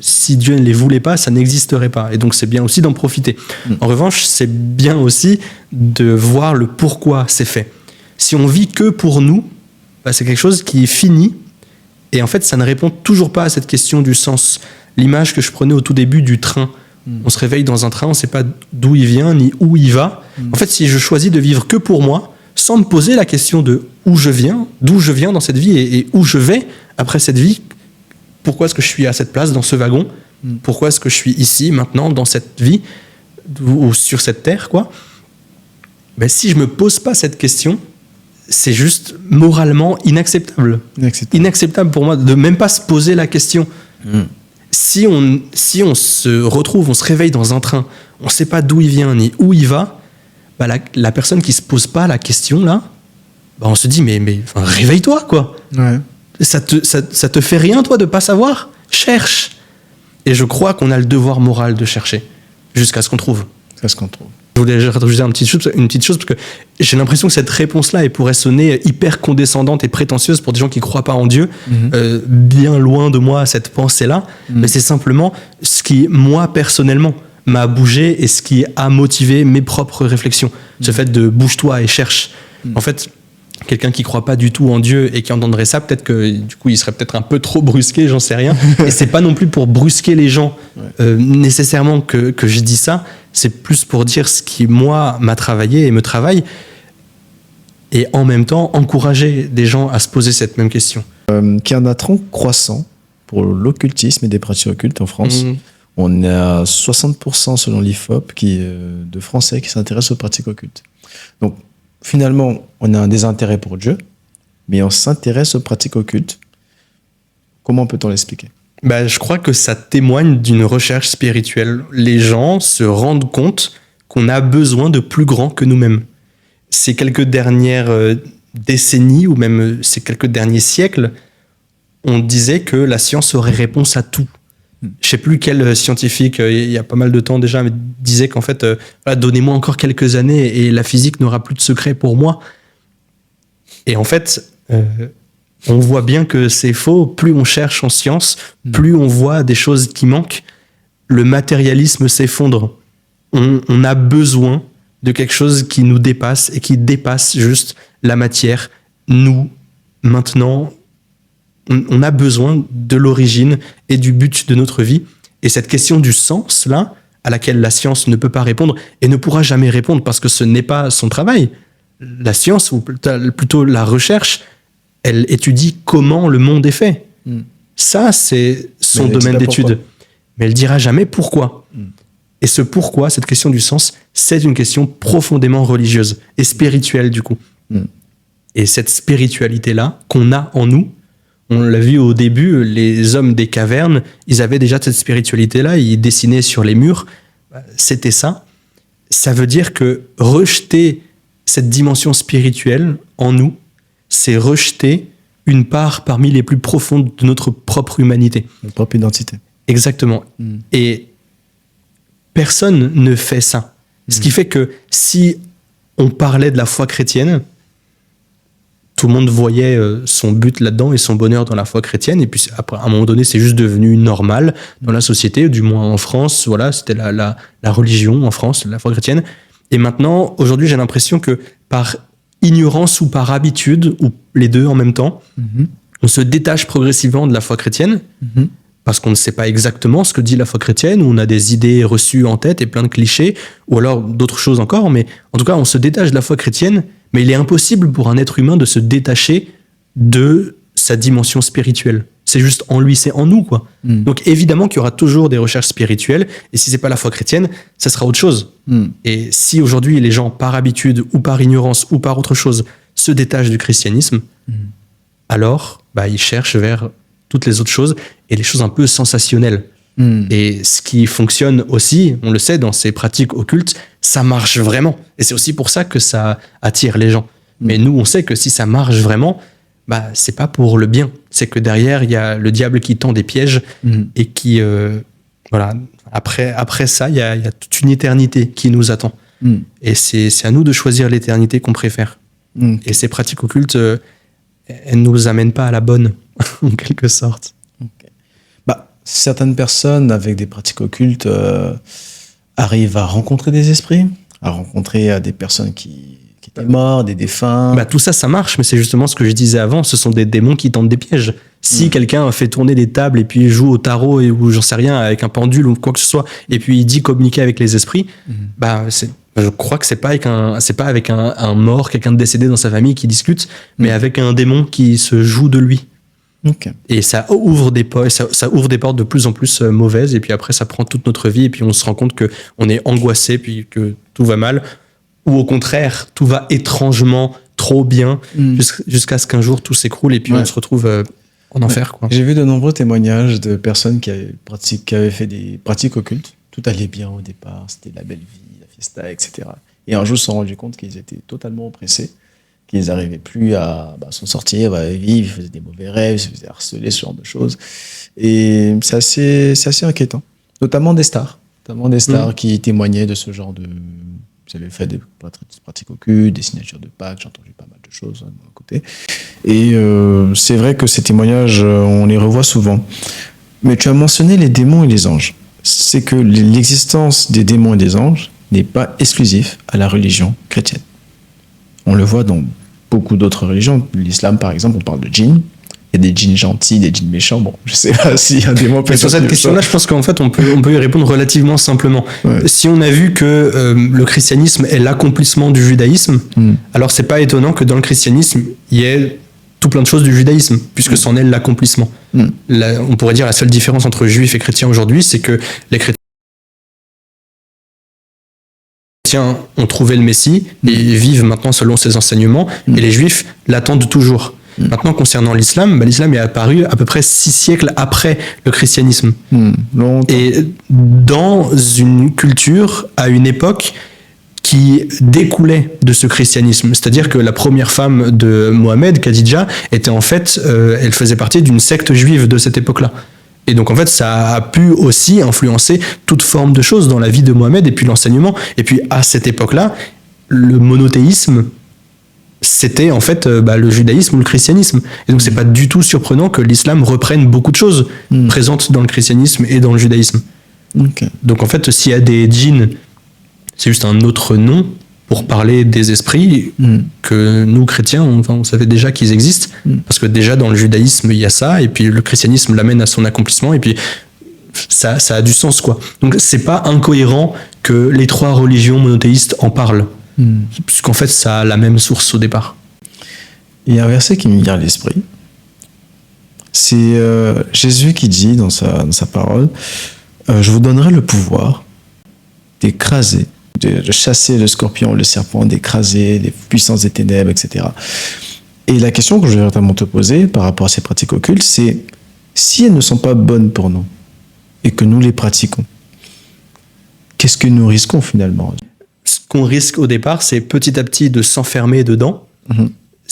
Si Dieu ne les voulait pas, ça n'existerait pas. Et donc, c'est bien aussi d'en profiter. En revanche, c'est bien aussi de voir le pourquoi c'est fait. Si on vit que pour nous, c'est quelque chose qui est fini. Et en fait, ça ne répond toujours pas à cette question du sens. L'image que je prenais au tout début du train. On se réveille dans un train, on ne sait pas d'où il vient ni où il va. En fait, si je choisis de vivre que pour moi, sans me poser la question de où je viens, d'où je viens dans cette vie et où je vais après cette vie, pourquoi est-ce que je suis à cette place dans ce wagon, pourquoi est-ce que je suis ici maintenant dans cette vie ou sur cette terre, quoi. Ben, si je me pose pas cette question, c'est juste moralement inacceptable. Inacceptable pour moi de même pas se poser la question. Si on se retrouve, on se réveille dans un train, on ne sait pas d'où il vient ni où il va, bah la personne qui se pose pas la question là, bah on se dit mais réveille-toi, quoi. Ouais. Ça te fait rien, toi, de pas savoir. Cherche. Et je crois qu'on a le devoir moral de chercher jusqu'à ce qu'on trouve. Je voulais rajouter une petite chose parce que j'ai l'impression que cette réponse-là, elle pourrait sonner hyper condescendante et prétentieuse pour des gens qui croient pas en Dieu. Bien loin de moi cette pensée-là, mais c'est simplement ce qui, moi personnellement, m'a bougé et ce qui a motivé mes propres réflexions. Ce fait de bouge-toi et cherche. En fait, quelqu'un qui croit pas du tout en Dieu et qui entendrait ça, peut-être que du coup il serait peut-être un peu trop brusqué, j'en sais rien. Et c'est pas non plus pour brusquer les gens nécessairement que je dis ça. C'est plus pour dire ce qui moi m'a travaillé et me travaille, et en même temps encourager des gens à se poser cette même question. Qu'il y a un attrait croissant pour l'occultisme et des pratiques occultes en France. On a 60% selon l'IFOP de Français qui s'intéressent aux pratiques occultes. Donc finalement, on a un désintérêt pour Dieu, mais on s'intéresse aux pratiques occultes. Comment peut-on l'expliquer ? Je crois que ça témoigne d'une recherche spirituelle. Les gens se rendent compte qu'on a besoin de plus grand que nous-mêmes. Ces quelques dernières décennies, ou même ces quelques derniers siècles, on disait que la science aurait réponse à tout. Je ne sais plus quel scientifique, il y a pas mal de temps déjà, mais disait qu'en fait, donnez-moi encore quelques années et la physique n'aura plus de secret pour moi. Et en fait, on voit bien que c'est faux. Plus on cherche en science, plus on voit des choses qui manquent. Le matérialisme s'effondre. On a besoin de quelque chose qui nous dépasse et qui dépasse juste la matière. Nous, maintenant, on a besoin de l'origine et du but de notre vie. Et cette question du sens, là, à laquelle la science ne peut pas répondre et ne pourra jamais répondre parce que ce n'est pas son travail. La science, ou plutôt la recherche, elle étudie comment le monde est fait. Ça, c'est son domaine d'étude. Mais elle dira jamais pourquoi. Et ce pourquoi, cette question du sens, c'est une question profondément religieuse et spirituelle, du coup. Et cette spiritualité-là, qu'on a en nous, on l'a vu au début, les hommes des cavernes, ils avaient déjà cette spiritualité-là, ils dessinaient sur les murs. C'était ça. Ça veut dire que rejeter cette dimension spirituelle en nous, c'est rejeter une part parmi les plus profondes de notre propre humanité. Notre propre identité. Exactement. Et personne ne fait ça. Ce qui fait que si on parlait de la foi chrétienne, tout le monde voyait son but là-dedans et son bonheur dans la foi chrétienne. Et puis, après, à un moment donné, c'est juste devenu normal dans la société, du moins en France. Voilà, c'était la religion en France, la foi chrétienne. Et maintenant, aujourd'hui, j'ai l'impression que par ignorance ou par habitude, ou les deux en même temps, on se détache progressivement de la foi chrétienne, parce qu'on ne sait pas exactement ce que dit la foi chrétienne, ou on a des idées reçues en tête et plein de clichés, ou alors d'autres choses encore, mais en tout cas, on se détache de la foi chrétienne, mais il est impossible pour un être humain de se détacher de sa dimension spirituelle. C'est juste en lui, c'est en nous, quoi. Donc évidemment qu'il y aura toujours des recherches spirituelles, et si c'est pas la foi chrétienne, ça sera autre chose. Et si aujourd'hui les gens, par habitude, ou par ignorance, ou par autre chose, se détachent du christianisme, alors ils cherchent vers toutes les autres choses, et les choses un peu sensationnelles. Et ce qui fonctionne aussi, on le sait, dans ces pratiques occultes, ça marche vraiment. Et c'est aussi pour ça que ça attire les gens. Mais nous, on sait que si ça marche vraiment, bah, c'est pas pour le bien. C'est que derrière, il y a le diable qui tend des pièges et qui, voilà, après ça, il y a toute une éternité qui nous attend. Et c'est à nous de choisir l'éternité qu'on préfère. Et ces pratiques occultes, elles nous amènent pas à la bonne, en quelque sorte. Bah, certaines personnes avec des pratiques occultes arrivent à rencontrer des esprits, à rencontrer des personnes qui étaient mortes, des défunts. Bah, tout ça, ça marche, mais c'est justement ce que je disais avant, ce sont des démons qui tentent des pièges. Si quelqu'un fait tourner des tables et puis joue au tarot ou j'en sais rien, avec un pendule ou quoi que ce soit, et puis il dit communiquer avec les esprits, bah, je crois que c'est pas avec un mort, quelqu'un de décédé dans sa famille qui discute, mais avec un démon qui se joue de lui. Et ça ouvre des portes, ça ouvre des portes de plus en plus mauvaises, et puis après ça prend toute notre vie, et puis on se rend compte que on est angoissé, puis que tout va mal, ou au contraire tout va étrangement trop bien, jusqu'à ce qu'un jour tout s'écroule, et puis on se retrouve en enfer, quoi. J'ai vu de nombreux témoignages de personnes qui avaient fait des pratiques occultes. Tout allait bien au départ, c'était la belle vie, la fiesta, etc. Et un jour, ils se sont rendus compte qu'ils étaient totalement oppressés, qu'ils n'arrivaient plus à s'en sortir, à vivre, ils faisaient des mauvais rêves, ils se faisaient harceler, ce genre de choses. Et c'est assez inquiétant. Notamment des stars qui témoignaient de ce genre de... Vous avez fait des pratiques occultes, des signatures de pactes, j'ai entendu pas mal de choses de mon côté. Et c'est vrai que ces témoignages, on les revoit souvent. Mais tu as mentionné les démons et les anges. C'est que l'existence des démons et des anges n'est pas exclusif à la religion chrétienne. On le voit dans beaucoup d'autres religions. L'islam, par exemple, on parle de djinns. Il y a des djinns gentils, des djinns méchants. Bon, je sais pas s'il y a des démons. Mais sur cette question-là, je pense qu'en fait, on peut y répondre relativement simplement. Ouais. Si on a vu que le christianisme est l'accomplissement du judaïsme, alors c'est pas étonnant que dans le christianisme, il y ait tout plein de choses du judaïsme, puisque c'en est l'accomplissement. On pourrait dire la seule différence entre juifs et chrétiens aujourd'hui, c'est que les chrétiens ont trouvé le Messie et vivent maintenant selon ses enseignements, et les juifs l'attendent toujours. Maintenant, concernant l'islam, l'islam est apparu à peu près 6 siècles après le christianisme. Et dans une culture, à une époque, qui découlait de ce christianisme. C'est-à-dire que la première femme de Mohammed, Khadija, était en fait, elle faisait partie d'une secte juive de cette époque-là. Et donc en fait, ça a pu aussi influencer toute forme de choses dans la vie de Mohammed et puis l'enseignement. Et puis à cette époque-là, le monothéisme, c'était en fait le judaïsme ou le christianisme. Et donc c'est pas du tout surprenant que l'islam reprenne beaucoup de choses présentes dans le christianisme et dans le judaïsme. Donc en fait, s'il y a des djinns, c'est juste un autre nom pour parler des esprits que nous, chrétiens, on savait déjà qu'ils existent, parce que déjà dans le judaïsme, il y a ça, et puis le christianisme l'amène à son accomplissement, et puis ça a du sens, quoi. Donc c'est pas incohérent que les 3 religions monothéistes en parlent, puisqu'en fait ça a la même source au départ. Il y a un verset qui me vient à l'esprit. C'est Jésus qui dit dans sa parole, je vous donnerai le pouvoir d'écraser, de chasser le scorpion, le serpent, d'écraser les puissances des ténèbres, etc. Et la question que je vais notamment te poser par rapport à ces pratiques occultes, c'est si elles ne sont pas bonnes pour nous et que nous les pratiquons, qu'est-ce que nous risquons finalement ? Ce qu'on risque au départ, c'est petit à petit de s'enfermer dedans.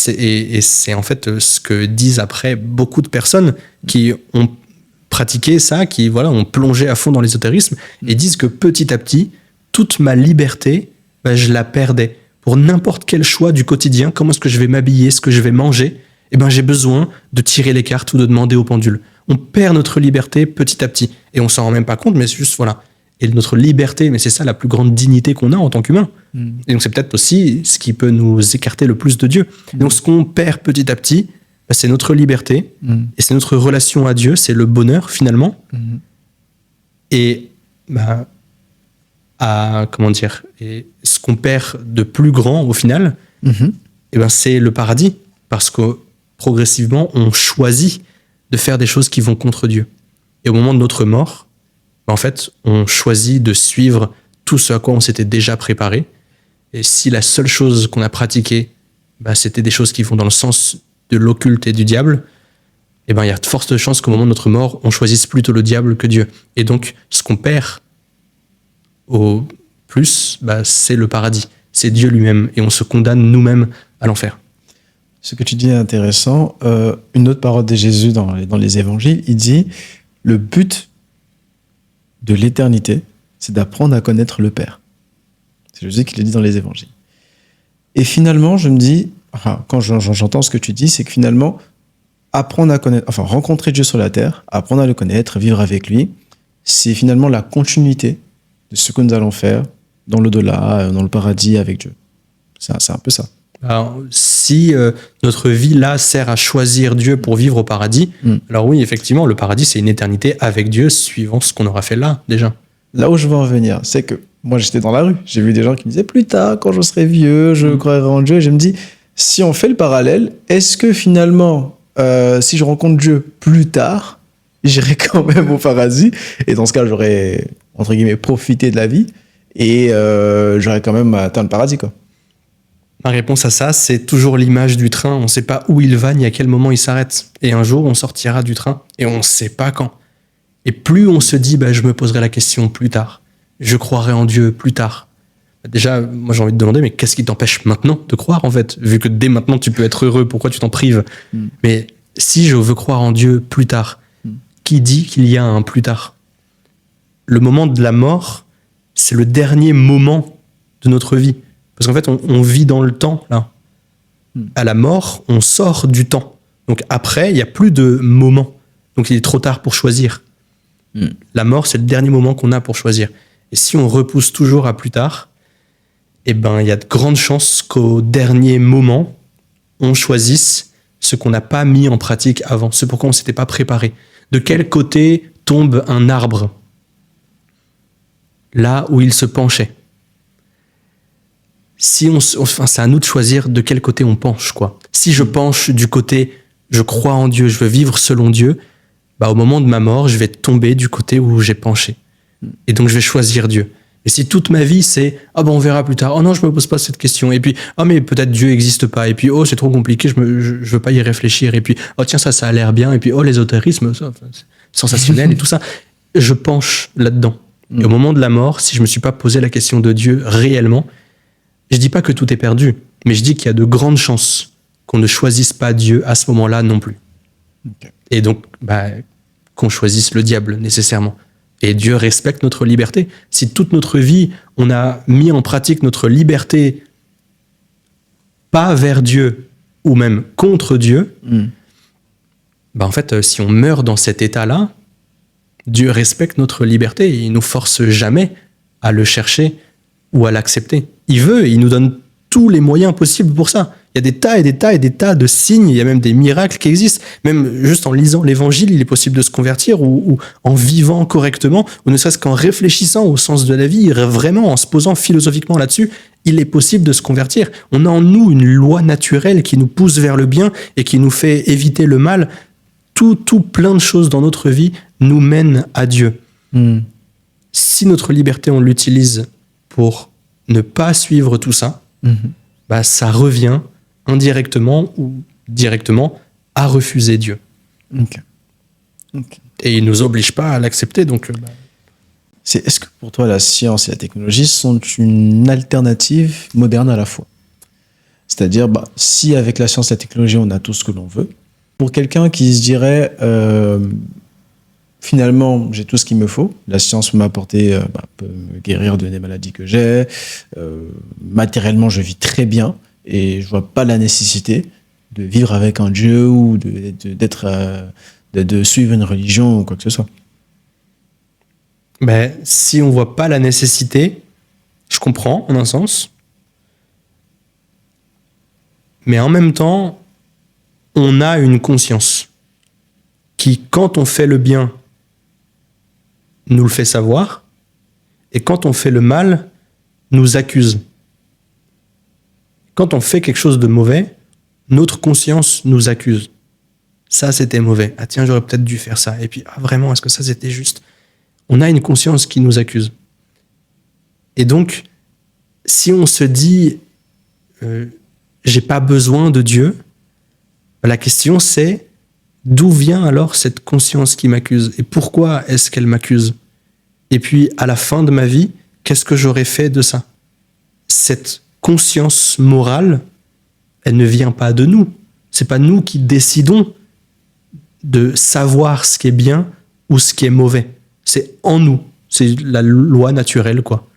Et c'est en fait ce que disent après beaucoup de personnes qui ont pratiqué ça, qui ont plongé à fond dans l'ésotérisme et disent que petit à petit, toute ma liberté, je la perdais. Pour n'importe quel choix du quotidien, comment est-ce que je vais m'habiller, ce que je vais manger, j'ai besoin de tirer les cartes ou de demander au pendule. On perd notre liberté petit à petit. Et on s'en rend même pas compte, mais c'est juste, voilà. Et notre liberté, mais c'est ça la plus grande dignité qu'on a en tant qu'humain. Et donc c'est peut-être aussi ce qui peut nous écarter le plus de Dieu. Et donc ce qu'on perd petit à petit, c'est notre liberté, et c'est notre relation à Dieu, c'est le bonheur finalement. Et et ce qu'on perd de plus grand au final, c'est le paradis, parce que progressivement on choisit de faire des choses qui vont contre Dieu. Et au moment de notre mort, en fait, on choisit de suivre tout ce à quoi on s'était déjà préparé. Et si la seule chose qu'on a pratiquée, c'était des choses qui vont dans le sens de l'occulte et du diable, il y a de fortes chances qu'au moment de notre mort, on choisisse plutôt le diable que Dieu. Et donc, ce qu'on perd au plus, c'est le paradis. C'est Dieu lui-même. Et on se condamne nous-mêmes à l'enfer. Ce que tu dis est intéressant. Une autre parole de Jésus dans les évangiles, il dit le but de l'éternité, c'est d'apprendre à connaître le Père. C'est Jésus qui le dit dans les évangiles. Et finalement, je me dis, quand j'entends ce que tu dis, c'est que finalement, apprendre à connaître, enfin rencontrer Dieu sur la terre, apprendre à le connaître, vivre avec lui, c'est finalement la continuité de ce que nous allons faire dans l'au-delà, dans le paradis avec Dieu. C'est un peu ça. Alors, si notre vie là sert à choisir Dieu pour vivre au paradis, alors oui, effectivement, le paradis c'est une éternité avec Dieu, suivant ce qu'on aura fait là déjà. Là où je veux en venir, c'est que moi j'étais dans la rue, j'ai vu des gens qui me disaient plus tard, quand je serai vieux, je croirai en Dieu. Et je me dis, si on fait le parallèle, est-ce que finalement, si je rencontre Dieu plus tard, j'irai quand même au paradis, et dans ce cas j'aurais entre guillemets profité de la vie, et j'aurais quand même atteint le paradis, quoi. Ma réponse à ça, c'est toujours l'image du train. On ne sait pas où il va ni à quel moment il s'arrête. Et un jour, on sortira du train et on ne sait pas quand. Et plus on se dit, je me poserai la question plus tard. Je croirai en Dieu plus tard. Déjà, moi j'ai envie de demander, mais qu'est-ce qui t'empêche maintenant de croire en fait? Vu que dès maintenant tu peux être heureux, pourquoi tu t'en prives? Mais si je veux croire en Dieu plus tard, qui dit qu'il y a un plus tard? Le moment de la mort, c'est le dernier moment de notre vie. Parce qu'en fait, on vit dans le temps, là. À la mort, on sort du temps. Donc après, il n'y a plus de moment. Donc il est trop tard pour choisir. La mort, c'est le dernier moment qu'on a pour choisir. Et si on repousse toujours à plus tard, il y a de grandes chances qu'au dernier moment, on choisisse ce qu'on n'a pas mis en pratique avant. C'est pourquoi on ne s'était pas préparé. De quel côté tombe un arbre? Là où il se penchait. Si c'est à nous de choisir de quel côté on penche, quoi. Si je penche du côté je crois en Dieu, je veux vivre selon Dieu, au moment de ma mort, je vais tomber du côté où j'ai penché. Et donc je vais choisir Dieu. Et si toute ma vie c'est on verra plus tard, oh non, je me pose pas cette question, et puis mais peut-être Dieu n'existe pas, et puis c'est trop compliqué, je veux pas y réfléchir, et puis tiens, ça a l'air bien, et puis l'ésotérisme, ça, c'est sensationnel et tout ça, je penche là-dedans. Et au moment de la mort, si je me suis pas posé la question de Dieu réellement, je dis pas que tout est perdu, mais je dis qu'il y a de grandes chances qu'on ne choisisse pas Dieu à ce moment-là non plus. Okay. Et donc, qu'on choisisse le diable nécessairement. Et Dieu respecte notre liberté. Si toute notre vie, on a mis en pratique notre liberté pas vers Dieu ou même contre Dieu, en fait, si on meurt dans cet état-là, Dieu respecte notre liberté et il nous force jamais à le chercher ou à l'accepter. Il veut et il nous donne tous les moyens possibles pour ça. Il y a des tas et des tas et des tas de signes, il y a même des miracles qui existent. Même juste en lisant l'évangile, il est possible de se convertir ou en vivant correctement, ou ne serait-ce qu'en réfléchissant au sens de la vie, vraiment en se posant philosophiquement là-dessus, il est possible de se convertir. On a en nous une loi naturelle qui nous pousse vers le bien et qui nous fait éviter le mal. Tout plein de choses dans notre vie nous mènent à Dieu. Si notre liberté, on l'utilise pour ne pas suivre tout ça, ça revient indirectement ou directement à refuser Dieu. Okay. Et il ne nous oblige pas à l'accepter. Donc, Est-ce que pour toi, la science et la technologie sont une alternative moderne à la foi? C'est-à-dire, si avec la science et la technologie, on a tout ce que l'on veut, pour quelqu'un qui se dirait finalement, j'ai tout ce qu'il me faut. La science m'a apporté, peut me guérir des maladies que j'ai. Matériellement, je vis très bien et je vois pas la nécessité de vivre avec un Dieu ou de suivre une religion ou quoi que ce soit. Si on voit pas la nécessité, je comprends en un sens. Mais en même temps, on a une conscience qui, quand on fait le bien, nous le fait savoir, et quand on fait le mal, nous accuse. Quand on fait quelque chose de mauvais, notre conscience nous accuse. Ça, c'était mauvais. Ah tiens, j'aurais peut-être dû faire ça. Et puis, vraiment, est-ce que ça, c'était juste? On a une conscience qui nous accuse. Et donc, si on se dit j'ai pas besoin de Dieu, la question c'est d'où vient alors cette conscience qui m'accuse et pourquoi est-ce qu'elle m'accuse? Et puis à la fin de ma vie, qu'est-ce que j'aurais fait de ça? Cette conscience morale, elle ne vient pas de nous. C'est pas nous qui décidons de savoir ce qui est bien ou ce qui est mauvais. C'est en nous. C'est la loi naturelle, quoi.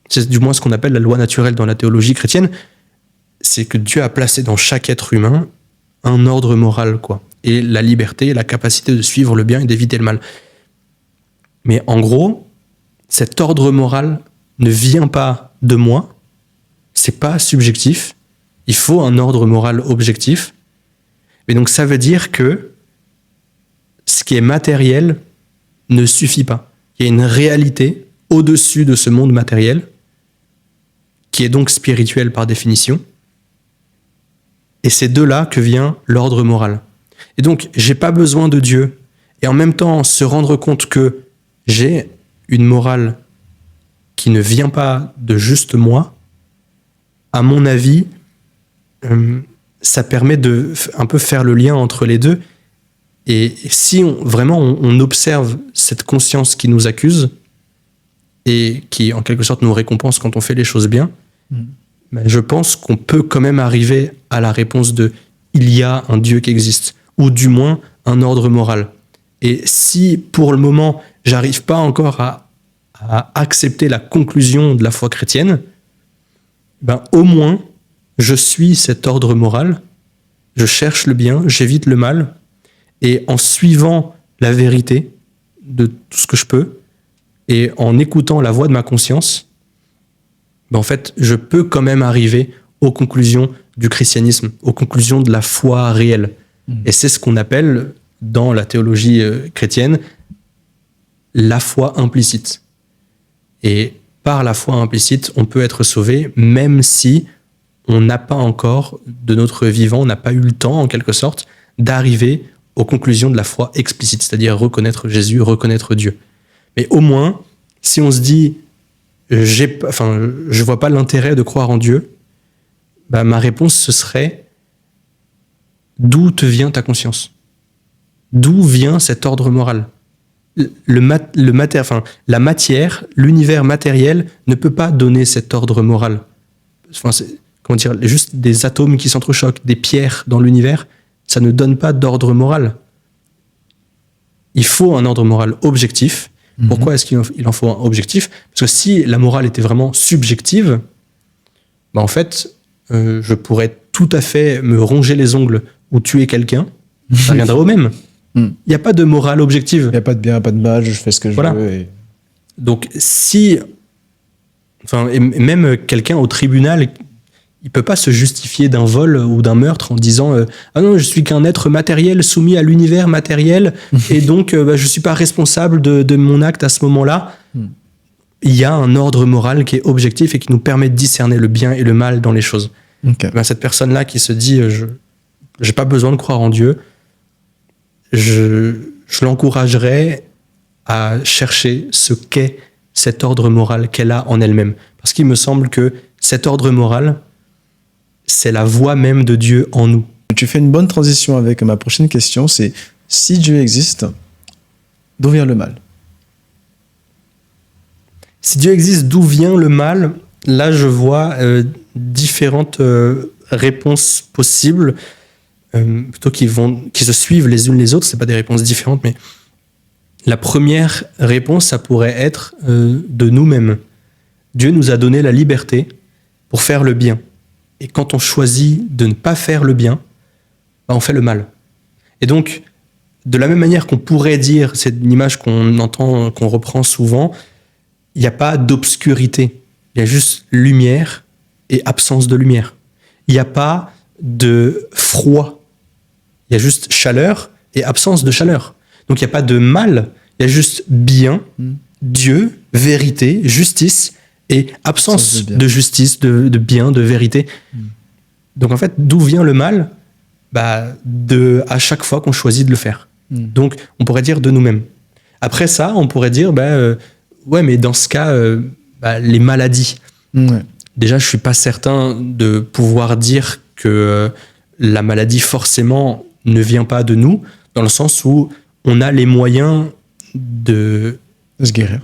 C'est du moins ce qu'on appelle la loi naturelle dans la théologie chrétienne. C'est que Dieu a placé dans chaque être humain un ordre moral, quoi. Et la liberté, la capacité de suivre le bien et d'éviter le mal. Mais en gros, cet ordre moral ne vient pas de moi. C'est pas subjectif. Il faut un ordre moral objectif. Et donc ça veut dire que ce qui est matériel ne suffit pas. Il y a une réalité au-dessus de ce monde matériel qui est donc spirituel par définition. Et c'est de là que vient l'ordre moral. Et donc, j'ai pas besoin de Dieu. Et en même temps, se rendre compte que j'ai une morale qui ne vient pas de juste moi, à mon avis, ça permet de un peu faire le lien entre les deux. Et si on observe cette conscience qui nous accuse et qui, en quelque sorte, nous récompense quand on fait les choses bien, ben, je pense qu'on peut quand même arriver à la réponse de « il y a un Dieu qui existe », ou du moins un ordre moral. Et si, pour le moment, j'arrive pas encore à accepter la conclusion de la foi chrétienne, ben, au moins, je suis cet ordre moral, je cherche le bien, j'évite le mal, et en suivant la vérité de tout ce que je peux, et en écoutant la voix de ma conscience, ben en fait, je peux quand même arriver aux conclusions du christianisme, aux conclusions de la foi réelle. Et c'est ce qu'on appelle, dans la théologie chrétienne, la foi implicite. Et par la foi implicite, on peut être sauvé, même si on n'a pas encore, de notre vivant, on n'a pas eu le temps, en quelque sorte, d'arriver aux conclusions de la foi explicite, c'est-à-dire reconnaître Jésus, reconnaître Dieu. Mais au moins, si on se dit je vois pas l'intérêt de croire en Dieu, bah, ma réponse ce serait d'où te vient ta conscience? D'où vient cet ordre moral? La matière, l'univers matériel ne peut pas donner cet ordre moral. Enfin, juste des atomes qui s'entrechoquent, des pierres dans l'univers, ça ne donne pas d'ordre moral. Il faut un ordre moral objectif. Pourquoi est-ce qu'il en faut un objectif? Parce que si la morale était vraiment subjective, bah en fait, je pourrais tout à fait me ronger les ongles ou tuer quelqu'un, ça reviendrait au même. Il n'y a pas de morale objective. Il n'y a pas de bien, pas de mal, je fais ce que je veux. Et... Donc, et même quelqu'un au tribunal, il ne peut pas se justifier d'un vol ou d'un meurtre en disant ah non, je suis qu'un être matériel soumis à l'univers matériel et donc je ne suis pas responsable de mon acte à ce moment-là. Il y a un ordre moral qui est objectif et qui nous permet de discerner le bien et le mal dans les choses. Okay. Ben, cette personne-là qui se dit je n'ai pas besoin de croire en Dieu, je l'encouragerais à chercher ce qu'est cet ordre moral qu'elle a en elle-même. Parce qu'il me semble que cet ordre moral, c'est la voix même de Dieu en nous. Tu fais une bonne transition avec ma prochaine question, c'est si Dieu existe, d'où vient le mal? Si Dieu existe, d'où vient le mal? Là, je vois différentes réponses possibles, plutôt qui se suivent les unes les autres. C'est pas des réponses différentes, mais la première réponse, ça pourrait être de nous-mêmes. Dieu nous a donné la liberté pour faire le bien. Et quand on choisit de ne pas faire le bien, bah on fait le mal. Et donc, de la même manière qu'on pourrait dire, c'est une image qu'on entend, qu'on reprend souvent, il n'y a pas d'obscurité. Il y a juste lumière et absence de lumière. Il n'y a pas de froid. Il y a juste chaleur et absence de chaleur. Donc, il n'y a pas de mal. Il y a juste bien, Dieu, vérité, justice et absence de justice, de bien, de vérité. Donc en fait, d'où vient le mal? Bah, à chaque fois qu'on choisit de le faire. Donc on pourrait dire de nous-mêmes. Après ça, on pourrait dire, ouais, mais dans ce cas, les maladies. Ouais. Déjà, je suis pas certain de pouvoir dire que la maladie forcément ne vient pas de nous, dans le sens où on a les moyens de se guérir.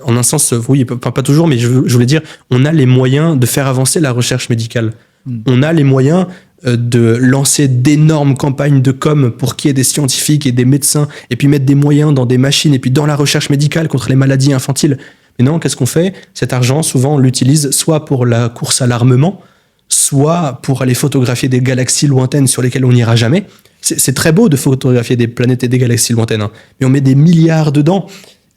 En un sens, oui, pas toujours, mais je voulais dire, on a les moyens de faire avancer la recherche médicale. On a les moyens de lancer d'énormes campagnes de com pour qu'il y ait des scientifiques et des médecins, et puis mettre des moyens dans des machines, et puis dans la recherche médicale contre les maladies infantiles. Mais non, qu'est-ce qu'on fait? Cet argent, souvent, on l'utilise soit pour la course à l'armement, soit pour aller photographier des galaxies lointaines sur lesquelles on n'ira jamais. C'est très beau de photographier des planètes et des galaxies lointaines, hein, mais on met des milliards dedans.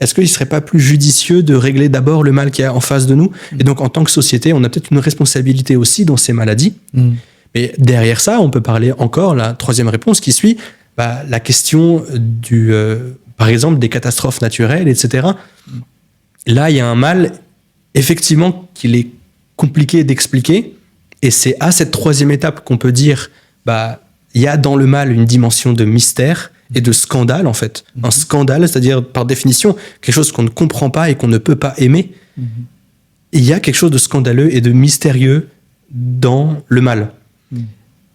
Est-ce qu'il ne serait pas plus judicieux de régler d'abord le mal qu'il y a en face de nous? Et donc, en tant que société, on a peut-être une responsabilité aussi dans ces maladies. Mais derrière ça, on peut parler encore, la troisième réponse qui suit, la question par exemple, des catastrophes naturelles, etc. Là, il y a un mal, effectivement, qu'il est compliqué d'expliquer. Et c'est à cette troisième étape qu'on peut dire, il y a dans le mal une dimension de mystère et de scandale, en fait. Un scandale, c'est-à-dire, par définition, quelque chose qu'on ne comprend pas et qu'on ne peut pas aimer. Il y a quelque chose de scandaleux et de mystérieux dans le mal.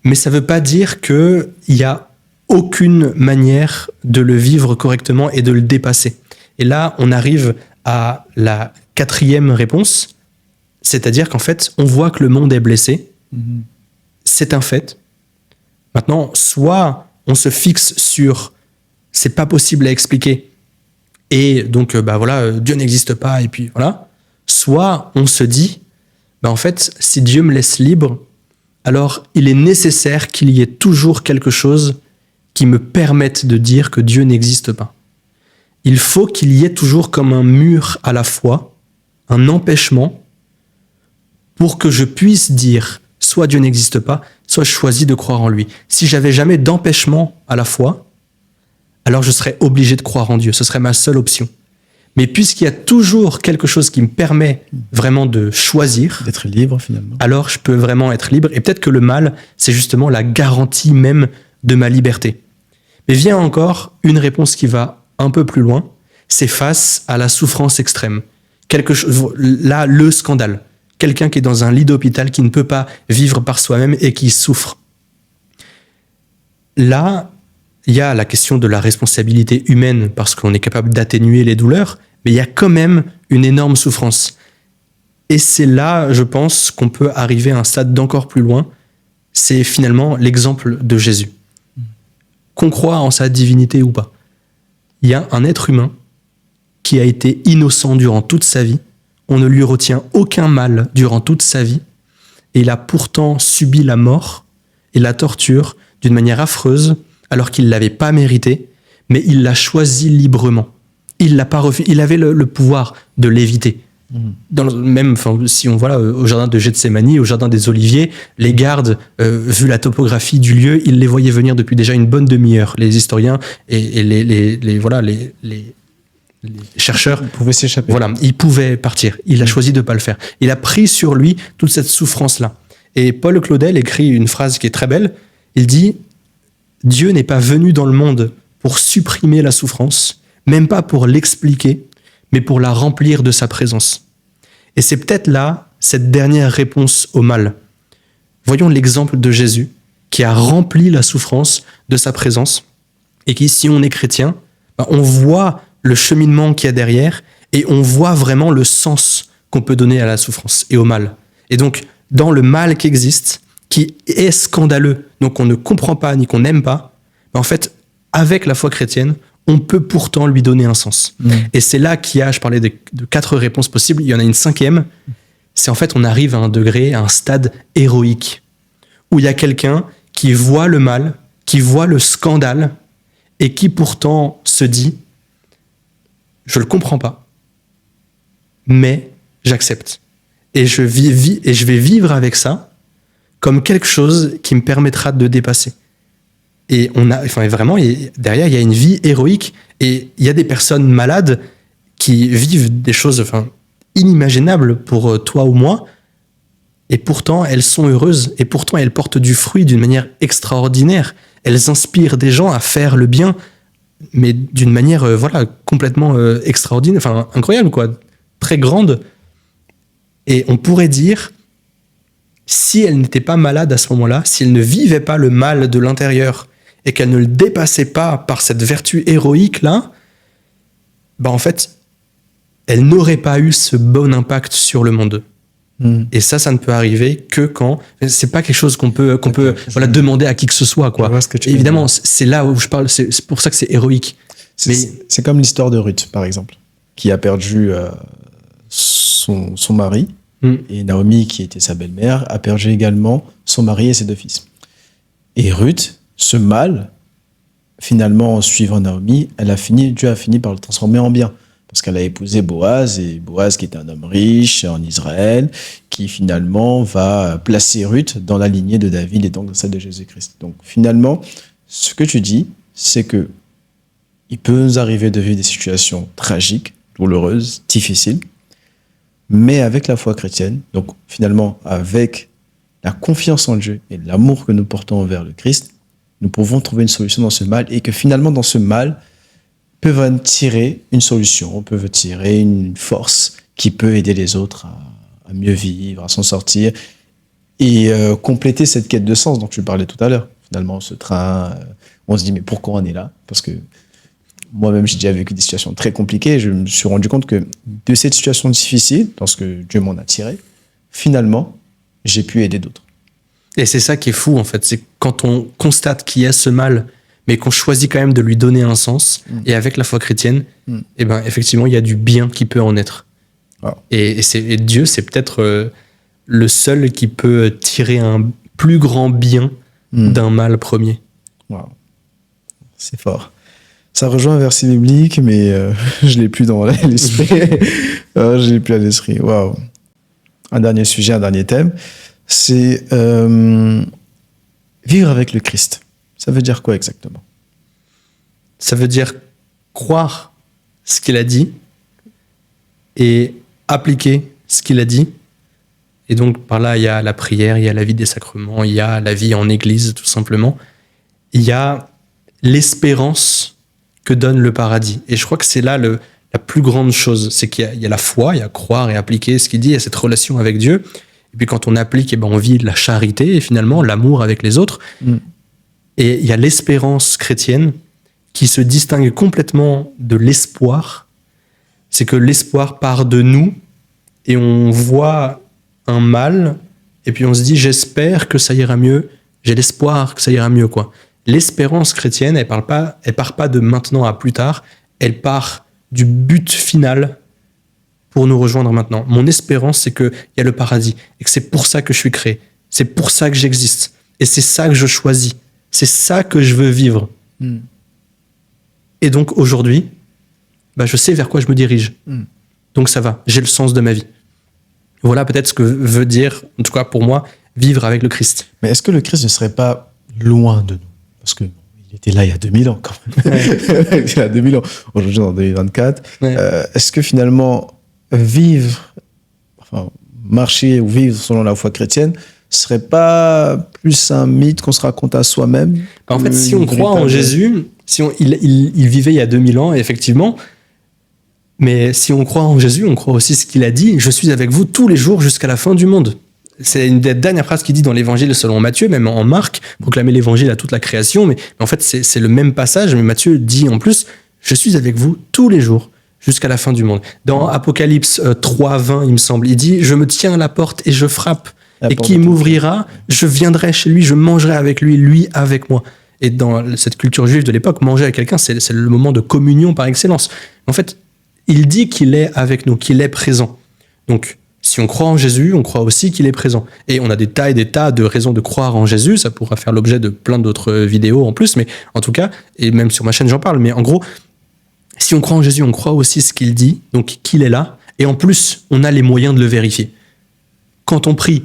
Mais ça ne veut pas dire qu'il n'y a aucune manière de le vivre correctement et de le dépasser. Et là, on arrive à la quatrième réponse, c'est-à-dire qu'en fait, on voit que le monde est blessé. C'est un fait. Maintenant, soit on se fixe sur « c'est pas possible à expliquer » et donc, Dieu n'existe pas, et puis voilà. Soit on se dit en fait, si Dieu me laisse libre, alors il est nécessaire qu'il y ait toujours quelque chose qui me permette de dire que Dieu n'existe pas. Il faut qu'il y ait toujours comme un mur à la fois, un empêchement, pour que je puisse dire soit Dieu n'existe pas, soit je choisis de croire en lui. Si j'avais jamais d'empêchement à la fois, alors je serais obligé de croire en Dieu. Ce serait ma seule option. Mais puisqu'il y a toujours quelque chose qui me permet vraiment de choisir, d'être libre finalement, alors je peux vraiment être libre. Et peut-être que le mal, c'est justement la garantie même de ma liberté. Mais vient encore une réponse qui va un peu plus loin, c'est face à la souffrance extrême. Là, le scandale. Quelqu'un qui est dans un lit d'hôpital, qui ne peut pas vivre par soi-même et qui souffre. Là, il y a la question de la responsabilité humaine parce qu'on est capable d'atténuer les douleurs, mais il y a quand même une énorme souffrance. Et c'est là, je pense, qu'on peut arriver à un stade d'encore plus loin. C'est finalement l'exemple de Jésus. Qu'on croit en sa divinité ou pas. Il y a un être humain qui a été innocent durant toute sa vie. On ne lui retient aucun mal durant toute sa vie. Et il a pourtant subi la mort et la torture d'une manière affreuse, alors qu'il ne l'avait pas mérité, mais il l'a choisi librement. Il l'a pas refusé. Il avait le pouvoir de l'éviter. Si on voit au jardin de Gethsémani, au jardin des Oliviers, les gardes, vu la topographie du lieu, ils les voyaient venir depuis déjà une bonne demi-heure. Les historiens et les chercheurs pouvaient s'échapper. Voilà, ils pouvaient partir. Il a choisi de ne pas le faire. Il a pris sur lui toute cette souffrance-là. Et Paul Claudel écrit une phrase qui est très belle. Il dit « Dieu n'est pas venu dans le monde pour supprimer la souffrance, même pas pour l'expliquer, mais pour la remplir de sa présence. » Et c'est peut-être là cette dernière réponse au mal. Voyons l'exemple de Jésus qui a rempli la souffrance de sa présence et qui, si on est chrétien, on voit le cheminement qu'il y a derrière et on voit vraiment le sens qu'on peut donner à la souffrance et au mal. Et donc, dans le mal qui existe, qui est scandaleux, donc qu'on ne comprend pas ni qu'on n'aime pas, en fait, avec la foi chrétienne, on peut pourtant lui donner un sens. Et c'est là qu'il y a, je parlais de 4 réponses possibles, il y en a une 5e, c'est en fait on arrive à un degré, à un stade héroïque, où il y a quelqu'un qui voit le mal, qui voit le scandale, et qui pourtant se dit « je le comprends pas, mais j'accepte. Et je vais vivre avec ça comme quelque chose qui me permettra de dépasser. » Et vraiment, derrière, il y a une vie héroïque et il y a des personnes malades qui vivent des choses inimaginables pour toi ou moi et pourtant elles sont heureuses et pourtant elles portent du fruit d'une manière extraordinaire. Elles inspirent des gens à faire le bien, mais d'une manière complètement extraordinaire, incroyable, très grande. Et on pourrait dire, si elle n'était pas malade à ce moment-là, si elle ne vivait pas le mal de l'intérieur et qu'elle ne le dépassait pas par cette vertu héroïque-là, en fait, elle n'aurait pas eu ce bon impact sur le monde. Et ça ne peut arriver que quand c'est pas quelque chose qu'on peut demander à qui que ce soit, quoi. Évidemment, c'est là où je parle. C'est pour ça que c'est héroïque. C'est comme l'histoire de Ruth, par exemple, qui a perdu son mari, et Naomi, qui était sa belle-mère, a perdu également son mari et ses 2 fils. Et Ruth, ce mal, finalement, en suivant Naomi, Dieu a fini par le transformer en bien. Parce qu'elle a épousé Boaz, et Boaz qui était un homme riche en Israël, qui finalement va placer Ruth dans la lignée de David et donc dans celle de Jésus-Christ. Donc finalement, ce que tu dis, c'est que il peut nous arriver de vivre des situations tragiques, douloureuses, difficiles, mais avec la foi chrétienne, donc finalement avec la confiance en Dieu et l'amour que nous portons envers le Christ, nous pouvons trouver une solution dans ce mal, et que finalement dans ce mal, peuvent tirer une solution, peuvent tirer une force qui peut aider les autres à mieux vivre, à s'en sortir, et compléter cette quête de sens dont tu parlais tout à l'heure. Finalement, ce train, on se dit, mais pourquoi on est là? Parce que moi-même, j'ai déjà vécu des situations très compliquées, et je me suis rendu compte que de cette situation difficile, lorsque Dieu m'en a tiré, finalement, j'ai pu aider d'autres. Et c'est ça qui est fou, en fait. C'est quand on constate qu'il y a ce mal, mais qu'on choisit quand même de lui donner un sens, et avec la foi chrétienne, et ben, effectivement, il y a du bien qui peut en être. Wow. Et Dieu, c'est peut-être le seul qui peut tirer un plus grand bien d'un mal premier. Wow. C'est fort. Ça rejoint un verset biblique, mais je ne l'ai plus dans l'esprit. Je l'ai plus à l'esprit. Waouh. Un dernier sujet, un dernier thème, c'est vivre avec le Christ. Ça veut dire quoi exactement? Ça veut dire croire ce qu'il a dit et appliquer ce qu'il a dit. Et donc, par là, il y a la prière, il y a la vie des sacrements, il y a la vie en église, tout simplement. Il y a l'espérance que donne le paradis. Et je crois que c'est là la plus grande chose. C'est qu'il y a la foi, il y a croire et appliquer ce qu'il dit, il y a cette relation avec Dieu. Et puis quand on applique, on vit de la charité et finalement l'amour avec les autres. Et il y a l'espérance chrétienne qui se distingue complètement de l'espoir. C'est que l'espoir part de nous et on voit un mal et puis on se dit j'espère que ça ira mieux, j'ai l'espoir que ça ira mieux, quoi. L'espérance chrétienne, elle part pas de maintenant à plus tard, elle part du but final pour nous rejoindre maintenant. Mon espérance, c'est qu'il y a le paradis et que c'est pour ça que je suis créé, c'est pour ça que j'existe et c'est ça que je choisis. C'est ça que je veux vivre. Et donc, aujourd'hui, je sais vers quoi je me dirige. Donc, ça va. J'ai le sens de ma vie. Voilà peut-être ce que veut dire, en tout cas pour moi, vivre avec le Christ. Mais est-ce que le Christ ne serait pas loin de nous? Parce qu'il était là il y a 2000 ans, quand même. Il était là il y a 2000 ans. Aujourd'hui, en 2024. Est-ce que finalement, marcher ou vivre selon la foi chrétienne, serait pas plus un mythe qu'on se raconte à soi-même? En fait, si on croit en Jésus, il vivait il y a 2000 ans, effectivement, mais si on croit en Jésus, on croit aussi ce qu'il a dit, je suis avec vous tous les jours jusqu'à la fin du monde. C'est une des dernières phrases qu'il dit dans l'évangile selon Matthieu, même en Marc, proclamer l'évangile à toute la création, mais en fait, c'est le même passage, mais Matthieu dit en plus, je suis avec vous tous les jours jusqu'à la fin du monde. Dans Apocalypse 3:20, il me semble, il dit, je me tiens à la porte et je frappe. Et qui m'ouvrira, je viendrai chez lui, je mangerai avec lui, lui avec moi. Et dans cette culture juive de l'époque, manger avec quelqu'un, c'est le moment de communion par excellence. En fait, il dit qu'il est avec nous, qu'il est présent. Donc, si on croit en Jésus, on croit aussi qu'il est présent. Et on a des tas et des tas de raisons de croire en Jésus. Ça pourra faire l'objet de plein d'autres vidéos en plus, mais en tout cas, et même sur ma chaîne, j'en parle. Mais en gros, si on croit en Jésus, on croit aussi ce qu'il dit, donc qu'il est là. Et en plus, on a les moyens de le vérifier. Quand on prie,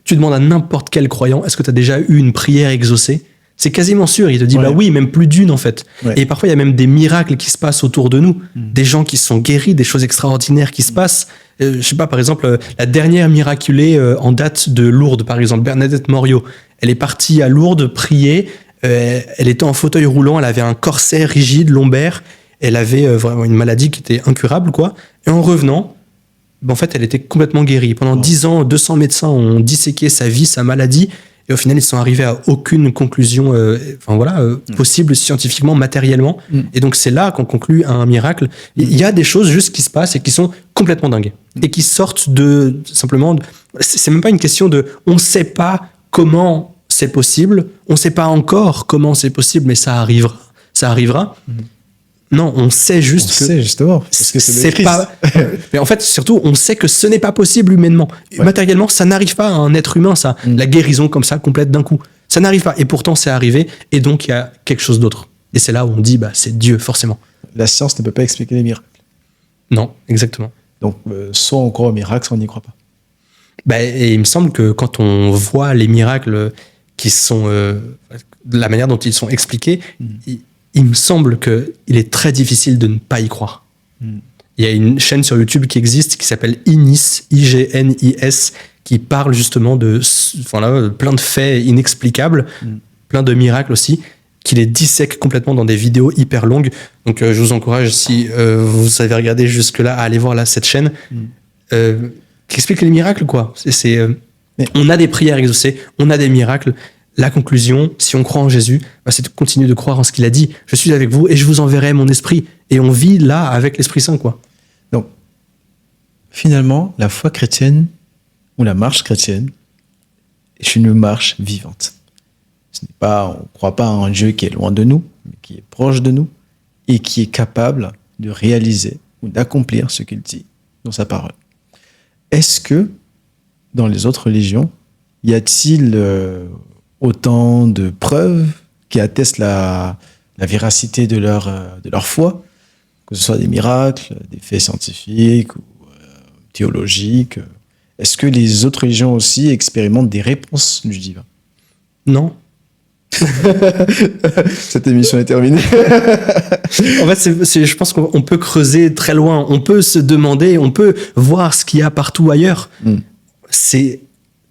tu demandes à n'importe quel croyant, est-ce que tu as déjà eu une prière exaucée? C'est quasiment sûr, il te dit, oui, même plus d'une en fait. Ouais. Et parfois, il y a même des miracles qui se passent autour de nous, des gens qui sont guéris, des choses extraordinaires qui se passent. Je sais pas, par exemple, la dernière miraculée en date de Lourdes, par exemple, Bernadette Morio, elle est partie à Lourdes prier, elle était en fauteuil roulant, elle avait un corset rigide, lombaire, elle avait vraiment une maladie qui était incurable, quoi. Et en revenant, en fait, elle était complètement guérie. Pendant 10 ans, 200 médecins ont disséqué sa vie, sa maladie, Et au final, ils sont arrivés à aucune conclusion possible scientifiquement, matériellement. Et donc, c'est là qu'on conclut à un miracle. Il y a des choses juste qui se passent et qui sont complètement dingues. Et qui sortent c'est même pas une question de... On sait pas comment c'est possible. On sait pas encore comment c'est possible, mais ça arrivera. Ça arrivera. Non, on sait juste On sait justement, parce que c'est pas. Mais en fait, surtout, on sait que ce n'est pas possible humainement. Matériellement, ça n'arrive pas à un être humain, ça. La guérison comme ça, complète d'un coup. Ça n'arrive pas. Et pourtant, c'est arrivé. Et donc, il y a quelque chose d'autre. Et c'est là où on dit, c'est Dieu, forcément. La science ne peut pas expliquer les miracles. Non, exactement. Donc, soit on croit aux miracles, soit on n'y croit pas. Et il me semble que quand on voit les miracles qui sont. De la manière dont ils sont expliqués, il me semble qu'il est très difficile de ne pas y croire. Il y a une chaîne sur YouTube qui existe qui s'appelle IGNIS, IGNIS, qui parle justement de plein de faits inexplicables, plein de miracles aussi, qui les dissèque complètement dans des vidéos hyper longues. Donc je vous encourage, si vous avez regardé jusque-là, à aller voir cette chaîne qui explique les miracles, quoi. On a des prières exaucées, on a des miracles. La conclusion, si on croit en Jésus, c'est de continuer de croire en ce qu'il a dit. Je suis avec vous et je vous enverrai mon esprit. Et on vit là avec l'Esprit Saint, quoi. Donc, finalement, la foi chrétienne ou la marche chrétienne est une marche vivante. On ne croit pas en un Dieu qui est loin de nous, mais qui est proche de nous et qui est capable de réaliser ou d'accomplir ce qu'il dit dans sa parole. Est-ce que, dans les autres religions, y a-t-il autant de preuves qui attestent la véracité de leur foi, que ce soit des miracles, des faits scientifiques ou théologiques? Est-ce que les autres religions aussi expérimentent des réponses du divin? Non. Cette émission est terminée. En fait, je pense qu'on peut creuser très loin. On peut se demander, on peut voir ce qu'il y a partout ailleurs. C'est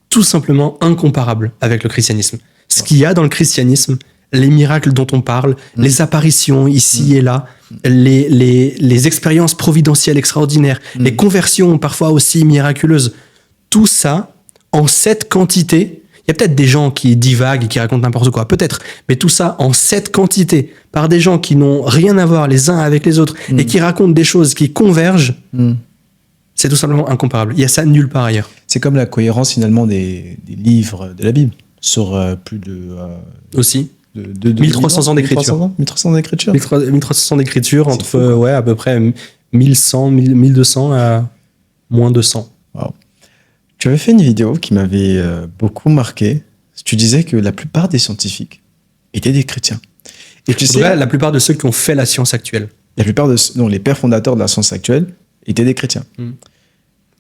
tout simplement incomparable avec le christianisme. Ce qu'il y a dans le christianisme, les miracles dont on parle, les apparitions ici et là, les expériences providentielles extraordinaires, les conversions parfois aussi miraculeuses, tout ça, en cette quantité, il y a peut-être des gens qui divaguent et qui racontent n'importe quoi, peut-être, mais tout ça en cette quantité, par des gens qui n'ont rien à voir les uns avec les autres et qui racontent des choses qui convergent, c'est tout simplement incomparable. Il y a ça nulle part ailleurs. C'est comme la cohérence finalement des livres de la Bible sur plus de... aussi. De 1300 ans d'écriture. 1300 d'écriture. 1300 d'écriture entre à peu près 1100, 1200 à moins 200. Wow. Tu avais fait une vidéo qui m'avait beaucoup marqué. Tu disais que la plupart des scientifiques étaient des chrétiens. Et tu sais, la plupart de ceux qui ont fait la science actuelle. Les pères fondateurs de la science actuelle étaient des chrétiens.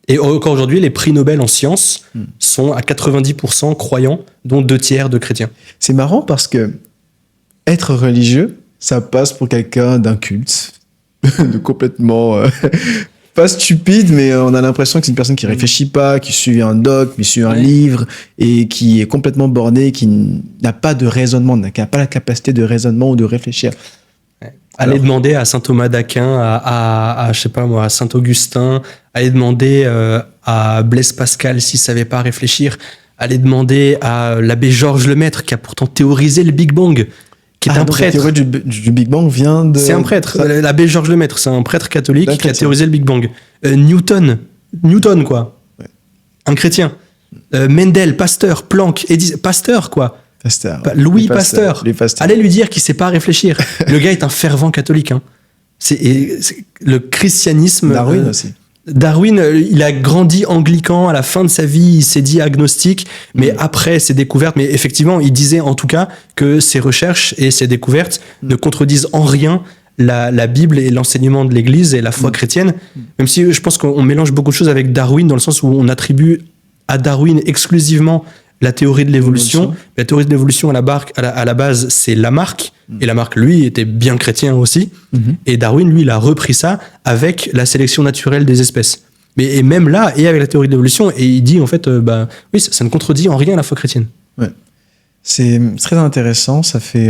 Et encore aujourd'hui, les prix Nobel en sciences sont à 90% croyants, dont 2/3 de chrétiens. C'est marrant parce que être religieux, ça passe pour quelqu'un d'inculte, de complètement... pas stupide, mais on a l'impression que c'est une personne qui réfléchit pas, qui suit un dogme, qui suit un livre, et qui est complètement borné, qui n'a pas de raisonnement, qui n'a pas la capacité de raisonnement ou de réfléchir. Aller demander à saint Thomas d'Aquin, à je sais pas moi, à saint Augustin, aller demander à Blaise Pascal s'il savait pas réfléchir, aller demander à l'abbé Georges Lemaître, qui a pourtant théorisé le Big Bang, qui est un prêtre. La théorie du Big Bang vient de... C'est un prêtre. L'abbé Georges Lemaître, c'est un prêtre catholique qui a théorisé le Big Bang. Newton, quoi. Ouais. Un chrétien. Mendel, Pasteur, Planck, Pasteur, quoi. Pasteur. Louis Pasteur. Allez lui dire qu'il sait pas réfléchir. Le gars est un fervent catholique. Hein. C'est le christianisme. Darwin aussi. Darwin, il a grandi anglican, à la fin de sa vie, il s'est dit agnostique, mais après ses découvertes, mais effectivement, il disait en tout cas que ses recherches et ses découvertes ne contredisent en rien la Bible et l'enseignement de l'Église et la foi chrétienne, même si je pense qu'on mélange beaucoup de choses avec Darwin, dans le sens où on attribue à Darwin exclusivement la théorie de l'évolution. La théorie de l'évolution, à la base, c'est Lamarck. Et Lamarck, lui, était bien chrétien aussi. Et Darwin, lui, il a repris ça avec la sélection naturelle des espèces. Et même là, et avec la théorie de l'évolution, et il dit, en fait, oui, ça ne contredit en rien la foi chrétienne. Ouais. C'est très intéressant. Ça fait...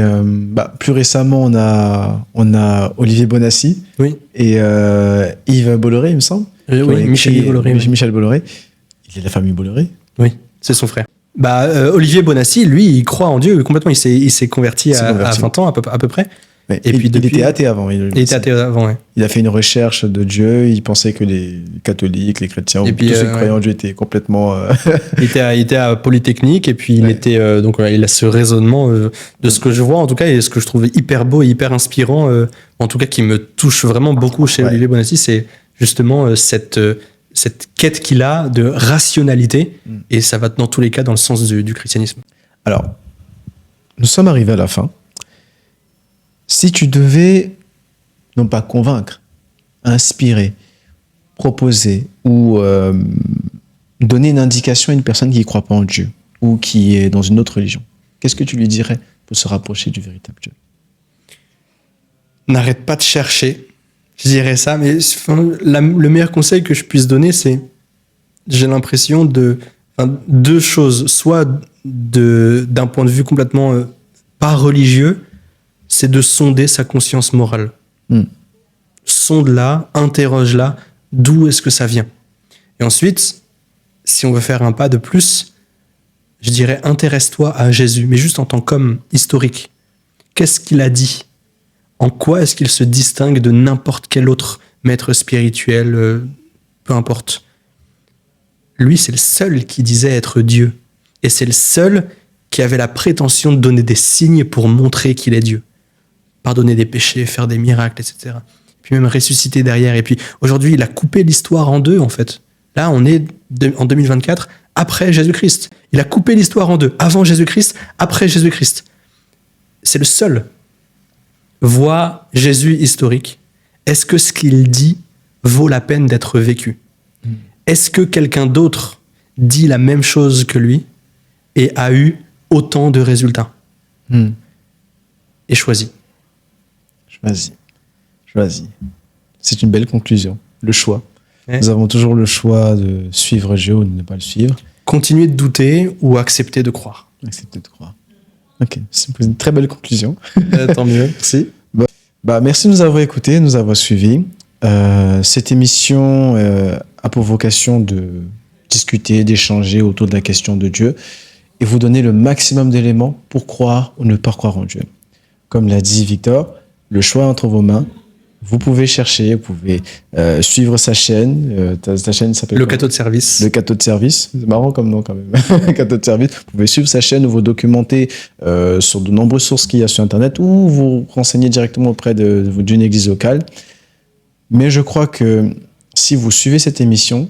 plus récemment, on a Olivier Bonassi. Oui. Et Yves Bolloré, il me semble. Oui, Michel Bolloré. Michel Bolloré. Il est de la famille Bolloré. Oui, c'est son frère. Olivier Bonassi, lui, il croit en Dieu complètement. Il s'est converti à 20 ans à peu près. Ouais. Et puis il était athée avant. Il était athée avant, ouais. Il a fait une recherche de Dieu. Il pensait que les catholiques, les chrétiens, tous ceux qui croyaient en Dieu étaient complètement. Il était à Polytechnique et puis il était donc il a ce raisonnement de ce que je vois en tout cas et ce que je trouve hyper beau et hyper inspirant en tout cas qui me touche vraiment beaucoup chez Olivier Bonassi, c'est justement cette quête qu'il a de rationalité et ça va dans tous les cas dans le sens du christianisme. Alors, nous sommes arrivés à la fin. Si tu devais, non pas convaincre, inspirer, proposer ou donner une indication à une personne qui ne croit pas en Dieu ou qui est dans une autre religion, qu'est-ce que tu lui dirais pour se rapprocher du véritable Dieu? N'arrête pas de chercher, je dirais ça, mais le meilleur conseil que je puisse donner, c'est, j'ai l'impression deux choses, soit d'un point de vue complètement pas religieux, c'est de sonder sa conscience morale. Sonde-la, interroge-la, d'où est-ce que ça vient? Et ensuite, si on veut faire un pas de plus, je dirais intéresse-toi à Jésus, mais juste en tant qu'homme historique. Qu'est-ce qu'il a dit? En quoi est-ce qu'il se distingue de n'importe quel autre maître spirituel, peu importe? Lui, c'est le seul qui disait être Dieu. Et c'est le seul qui avait la prétention de donner des signes pour montrer qu'il est Dieu. Pardonner des péchés, faire des miracles, etc. Puis même ressusciter derrière. Et puis aujourd'hui, il a coupé l'histoire en deux, en fait. Là, on est en 2024, après Jésus-Christ. Il a coupé l'histoire en deux. Avant Jésus-Christ, après Jésus-Christ. C'est le seul. Vois Jésus historique. Est-ce que ce qu'il dit vaut la peine d'être vécu? Est-ce que quelqu'un d'autre dit la même chose que lui et a eu autant de résultats? Et choisis. Choisis. C'est une belle conclusion. Le choix. Nous avons toujours le choix de suivre Dieu ou de ne pas le suivre. Continuer de douter ou accepter de croire. Accepter de croire. Ok, c'est une très belle conclusion. Tant mieux, merci. Merci de nous avoir écoutés, de nous avoir suivis. Cette émission a pour vocation de discuter, d'échanger autour de la question de Dieu et vous donner le maximum d'éléments pour croire ou ne pas croire en Dieu. Comme l'a dit Victor, le choix est entre vos mains. Vous pouvez chercher, vous pouvez suivre sa chaîne. Ta chaîne s'appelle Le Cateau de Service. Le Cateau de Service. C'est marrant comme nom quand même. Cateau de Service. Vous pouvez suivre sa chaîne ou vous documenter sur de nombreuses sources qu'il y a sur Internet ou vous renseigner directement auprès d'une église locale. Mais je crois que si vous suivez cette émission,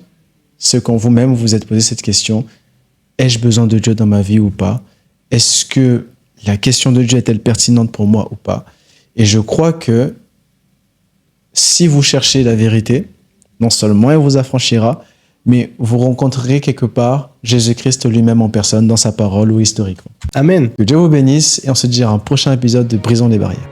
c'est quand vous-même vous êtes posé cette question, ai-je besoin de Dieu dans ma vie ou pas? Est-ce que la question de Dieu est-elle pertinente pour moi ou pas? Et je crois que si vous cherchez la vérité, non seulement elle vous affranchira, mais vous rencontrerez quelque part Jésus-Christ lui-même en personne dans sa parole ou historiquement. Amen. Que Dieu vous bénisse et on se dit à un prochain épisode de Brisons les barrières.